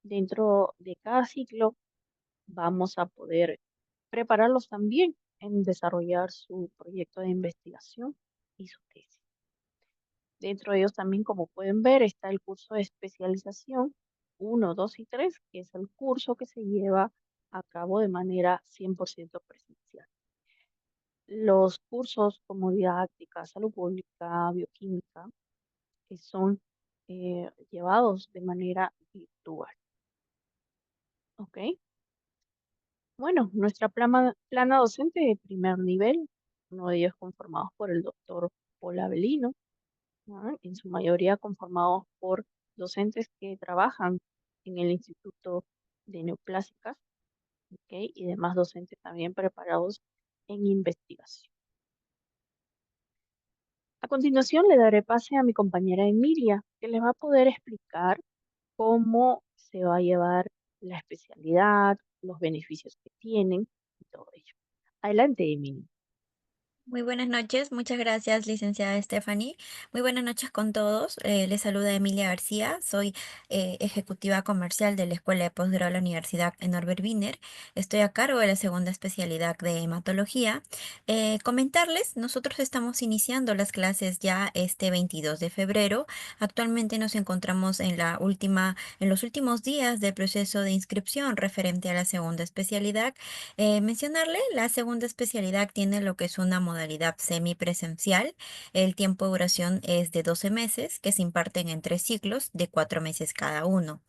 Dentro de cada ciclo vamos a poder prepararlos también en desarrollar su proyecto de investigación y su tesis. Dentro de ellos también, como pueden ver, está el curso de especialización 1, 2 y 3, que es el curso que se lleva a cabo de manera 100% presencial. Los cursos como didáctica, salud pública, bioquímica, que son llevados de manera virtual. ¿Ok? Bueno, nuestra plana docente de primer nivel, uno de ellos conformados por el doctor Paul Avelino, ¿no? En su mayoría conformados por docentes que trabajan en el Instituto de Neoplásicas, ¿ok? Y demás docentes también preparados en investigación. A continuación le daré pase a mi compañera Emilia, que les va a poder explicar cómo se va a llevar la especialidad, los beneficios que tienen y todo ello. Adelante, Emilia. Muy buenas noches, muchas gracias, licenciada Stephanie. Muy buenas noches con todos. Les saluda Emilia García, soy ejecutiva comercial de la Escuela de Posgrado de la Universidad Norbert Wiener. Estoy a cargo de la segunda especialidad de hematología. Comentarles, nosotros estamos iniciando las clases ya este 22 de febrero. Actualmente nos encontramos en los últimos días del proceso de inscripción referente a la segunda especialidad. Mencionarle, la segunda especialidad tiene lo que es una modalidad semipresencial. El tiempo de duración es de 12 meses, que se imparten en 3 ciclos de 4 meses cada uno.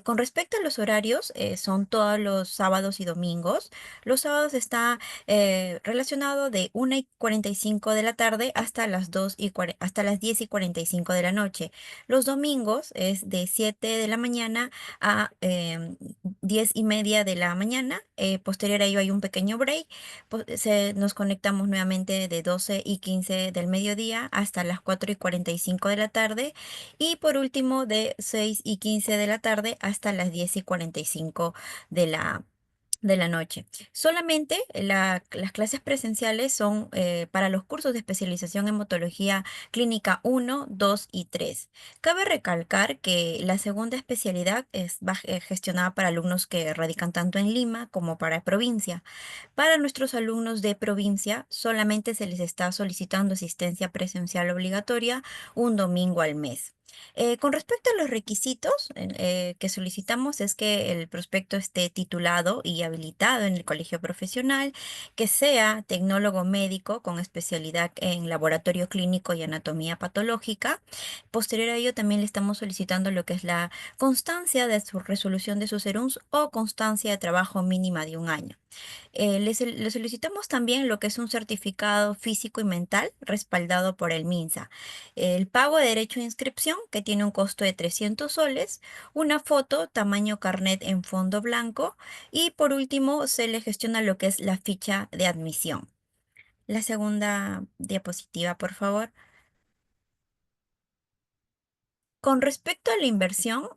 Con respecto a los horarios, son todos los sábados y domingos. Los sábados está relacionado de 1:45 de la tarde hasta las 10:45 de la noche. Los domingos es de 7 de la mañana a 10:30 de la mañana. Posterior a ello hay un pequeño break. Nos conectamos nuevamente de 12:15 del mediodía hasta las 4:45 de la tarde. Y por último de 6:15 de la tarde hasta las 10:45 de de la noche. Solamente las clases presenciales son para los cursos de especialización en hematología clínica 1, 2 y 3. Cabe recalcar que la segunda especialidad gestionada para alumnos que radican tanto en Lima como para provincia. Para nuestros alumnos de provincia, solamente se les está solicitando asistencia presencial obligatoria un domingo al mes. Con respecto a los requisitos que solicitamos es que el prospecto esté titulado y habilitado en el colegio profesional, que sea tecnólogo médico con especialidad en laboratorio clínico y anatomía patológica. Posterior a ello también le estamos solicitando lo que es la constancia de su resolución de sus serums o constancia de trabajo mínima de un año. Le solicitamos también lo que es un certificado físico y mental respaldado por el MINSA. El pago de derecho de inscripción, que tiene un costo de 300 soles, una foto tamaño carnet en fondo blanco y por último se le gestiona lo que es la ficha de admisión. La segunda diapositiva, por favor. Con respecto a la inversión,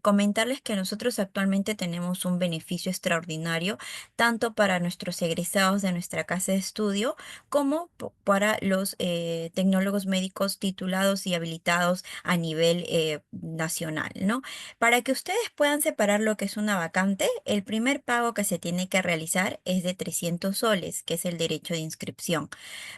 comentarles que nosotros actualmente tenemos un beneficio extraordinario, tanto para nuestros egresados de nuestra casa de estudio como para los tecnólogos médicos titulados y habilitados a nivel nacional, ¿no? Para que ustedes puedan separar lo que es una vacante, el primer pago que se tiene que realizar es de 300 soles, que es el derecho de inscripción.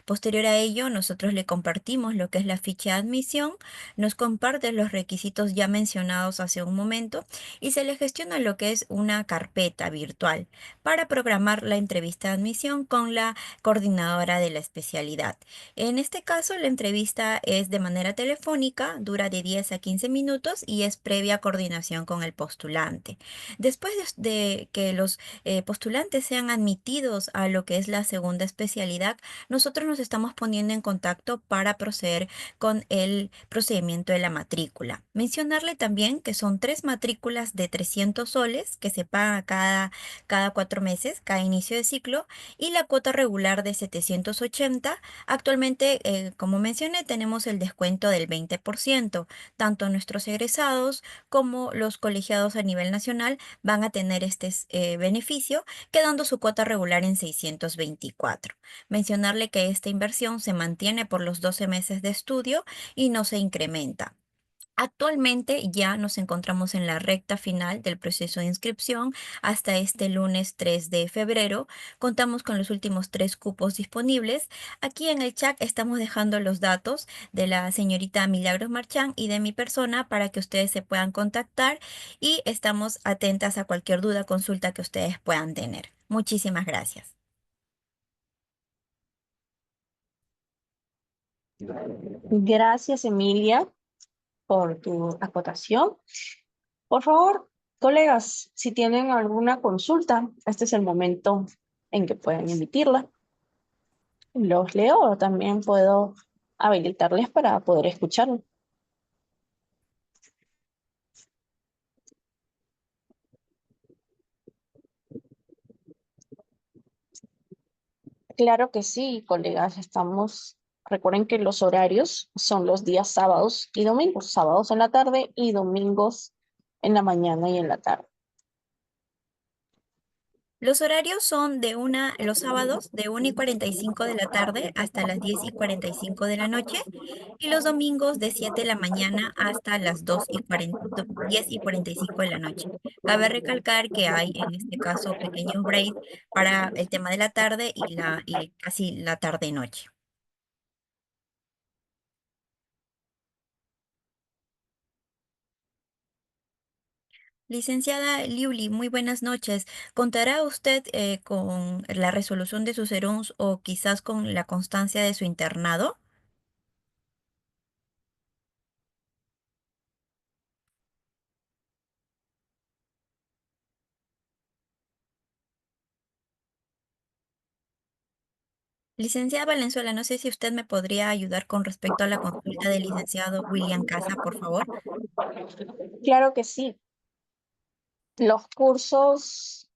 Posterior a ello, nosotros le compartimos lo que es la ficha de admisión, nos comparte los requisitos ya mencionados hace un momento y se le gestiona lo que es una carpeta virtual para programar la entrevista de admisión con la coordinadora de la especialidad. En este caso, la entrevista es de manera telefónica, dura de 10 a 15 minutos y es previa coordinación con el postulante. Después de que los postulantes sean admitidos a lo que es la segunda especialidad, nosotros nos estamos poniendo en contacto para proceder con el procedimiento de la matrícula. Mencionarle también que son 3 matrículas de 300 soles que se pagan cada 4 meses, cada inicio de ciclo, y la cuota regular de 780. Actualmente, como mencioné, tenemos el descuento del 20%. Tanto nuestros egresados como los colegiados a nivel nacional van a tener este beneficio, quedando su cuota regular en 624. Mencionarle que esta inversión se mantiene por los 12 meses de estudio y no se incrementa. Actualmente ya nos encontramos en la recta final del proceso de inscripción. Hasta este lunes 3 de febrero contamos con los últimos 3 cupos disponibles. Aquí en el chat estamos dejando los datos de la señorita Milagros Marchán y de mi persona para que ustedes se puedan contactar y estamos atentas a cualquier duda, consulta que ustedes puedan tener. Muchísimas gracias. Gracias, Emilia, por tu acotación. Por favor, colegas, si tienen alguna consulta, este es el momento en que pueden emitirla. Los leo o también puedo habilitarles para poder escucharlo. Claro que sí, colegas, recuerden que los horarios son los días sábados y domingos, sábados en la tarde y domingos en la mañana y en la tarde. Los horarios son los sábados de 1:45 de la tarde hasta las 10:45 de la noche y los domingos de 7 de la mañana hasta las 10:45 de la noche. Cabe recalcar que hay en este caso pequeños breaks para el tema de la tarde y casi la tarde-noche. Licenciada Liuli, muy buenas noches. ¿Contará usted con la resolución de sus serums o quizás con la constancia de su internado? Licenciada Valenzuela, no sé si usted me podría ayudar con respecto a la consulta del licenciado William Casa, por favor. Claro que sí. Los cursos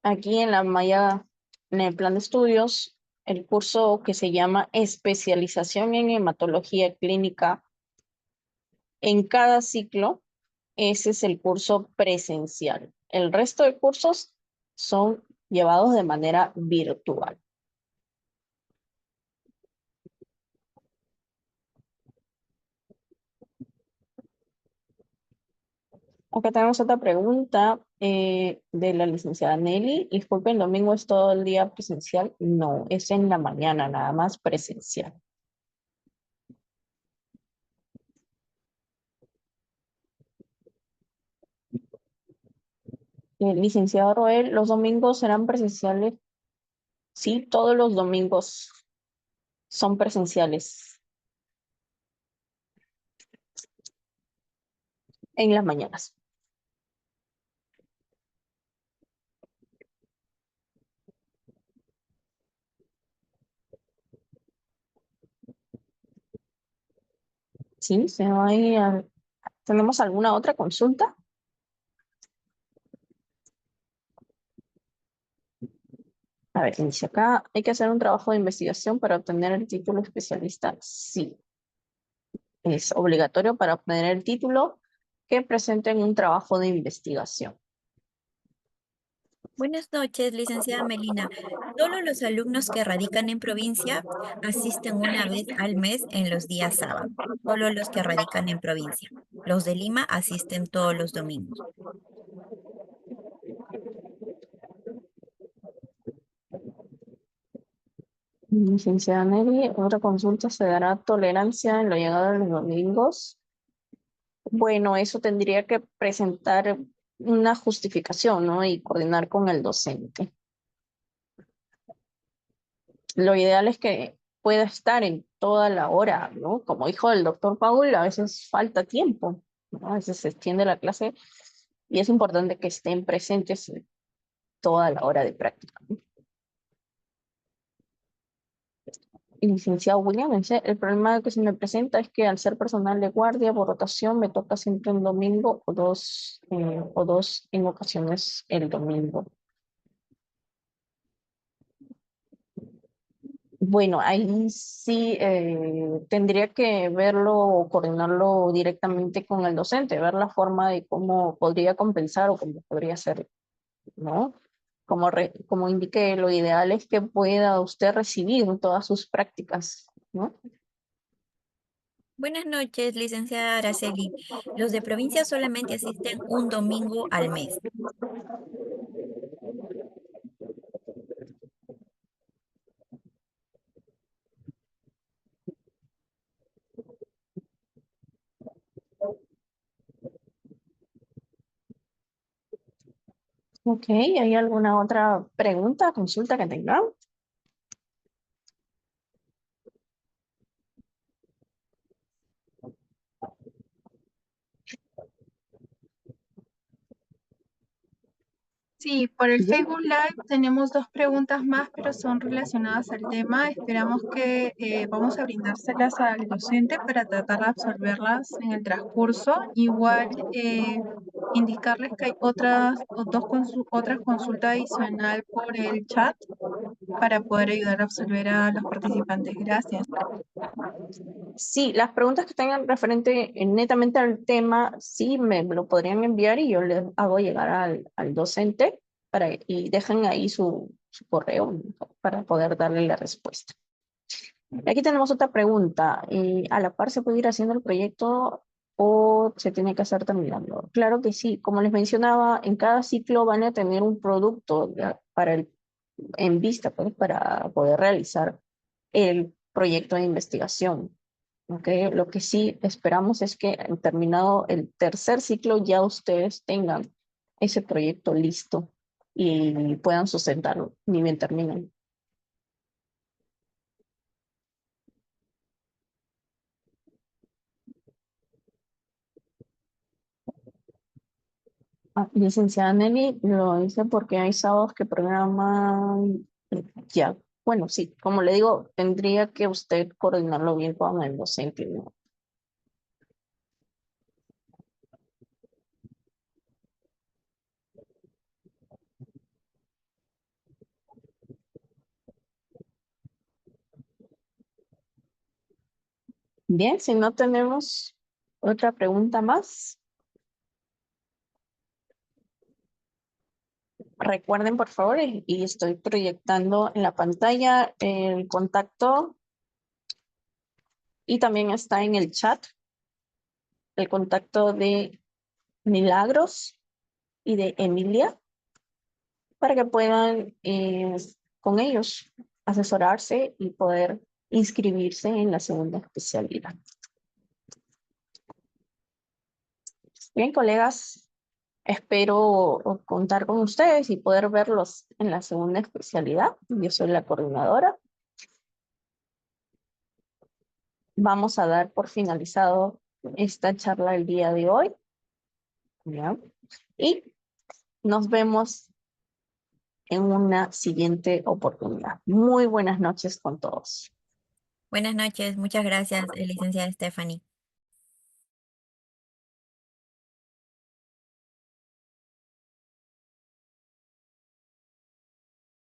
aquí en la malla, en el plan de estudios, el curso que se llama especialización en hematología clínica en cada ciclo, ese es el curso presencial. El resto de cursos son llevados de manera virtual. Acá tenemos otra pregunta de la licenciada Nelly. Disculpe, ¿el domingo es todo el día presencial? No, es en la mañana, nada más presencial. Licenciado Roel, ¿los domingos serán presenciales? Sí, todos los domingos son presenciales en las mañanas. Sí, ¿tenemos alguna otra consulta? A ver, dice acá, ¿hay que hacer un trabajo de investigación para obtener el título especialista? Sí, es obligatorio para obtener el título que presenten un trabajo de investigación. Buenas noches, licenciada Melina. Solo los alumnos que radican en provincia asisten una vez al mes en los días sábados. Solo los que radican en provincia. Los de Lima asisten todos los domingos. Licenciada Nelly, otra consulta, ¿se dará tolerancia en la llegada de los domingos? Bueno, eso tendría que presentar una justificación, ¿no? Y coordinar con el docente. Lo ideal es que pueda estar en toda la hora, ¿no? Como dijo el doctor Paul, a veces falta tiempo, ¿no? A veces se extiende la clase y es importante que estén presentes en toda la hora de práctica. Y licenciado William, el problema que se me presenta es que al ser personal de guardia por rotación me toca siempre un domingo o dos en ocasiones el domingo. Bueno, ahí sí tendría que verlo o coordinarlo directamente con el docente, ver la forma de cómo podría compensar o cómo podría ser, ¿no? Como indiqué, lo ideal es que pueda usted recibir todas sus prácticas, ¿no? Buenas noches, licenciada Araceli. Los de provincia solamente asisten un domingo al mes. Ok, ¿hay alguna otra pregunta, consulta que tenga? Sí, por el Bien. Facebook Live tenemos dos preguntas más, pero son relacionadas al tema. Esperamos que vamos a brindárselas al docente para tratar de absolverlas en el transcurso. Igual indicarles que hay otras consultas adicional por el chat para poder ayudar a absolver a los participantes. Gracias. Sí, las preguntas que tengan referente netamente al tema, sí me lo podrían enviar y yo les hago llegar al docente y dejen ahí su correo para poder darle la respuesta. Aquí tenemos otra pregunta. ¿A la par se puede ir haciendo el proyecto o se tiene que hacer terminando? Claro que sí. Como les mencionaba, en cada ciclo van a tener un producto en vista, pues, para poder realizar el proyecto de investigación. ¿Ok? Lo que sí esperamos es que terminado el tercer ciclo ya ustedes tengan ese proyecto listo y puedan sustentarlo ni bien terminen. Licenciada Nelly, lo hice porque hay sábados que programan ya. Bueno, sí, como le digo, tendría que usted coordinarlo bien con el docente, ¿no? Bien, si no tenemos otra pregunta más. Recuerden, por favor, y estoy proyectando en la pantalla el contacto y también está en el chat el contacto de Milagros y de Emilia para que puedan con ellos asesorarse y poder inscribirse en la segunda especialidad. Bien, colegas, espero contar con ustedes y poder verlos en la segunda especialidad. Yo soy la coordinadora. Vamos a dar por finalizado esta charla el día de hoy. ¿Ya? Y nos vemos en una siguiente oportunidad. Muy buenas noches con todos. Buenas noches, muchas gracias, licenciada Stephanie.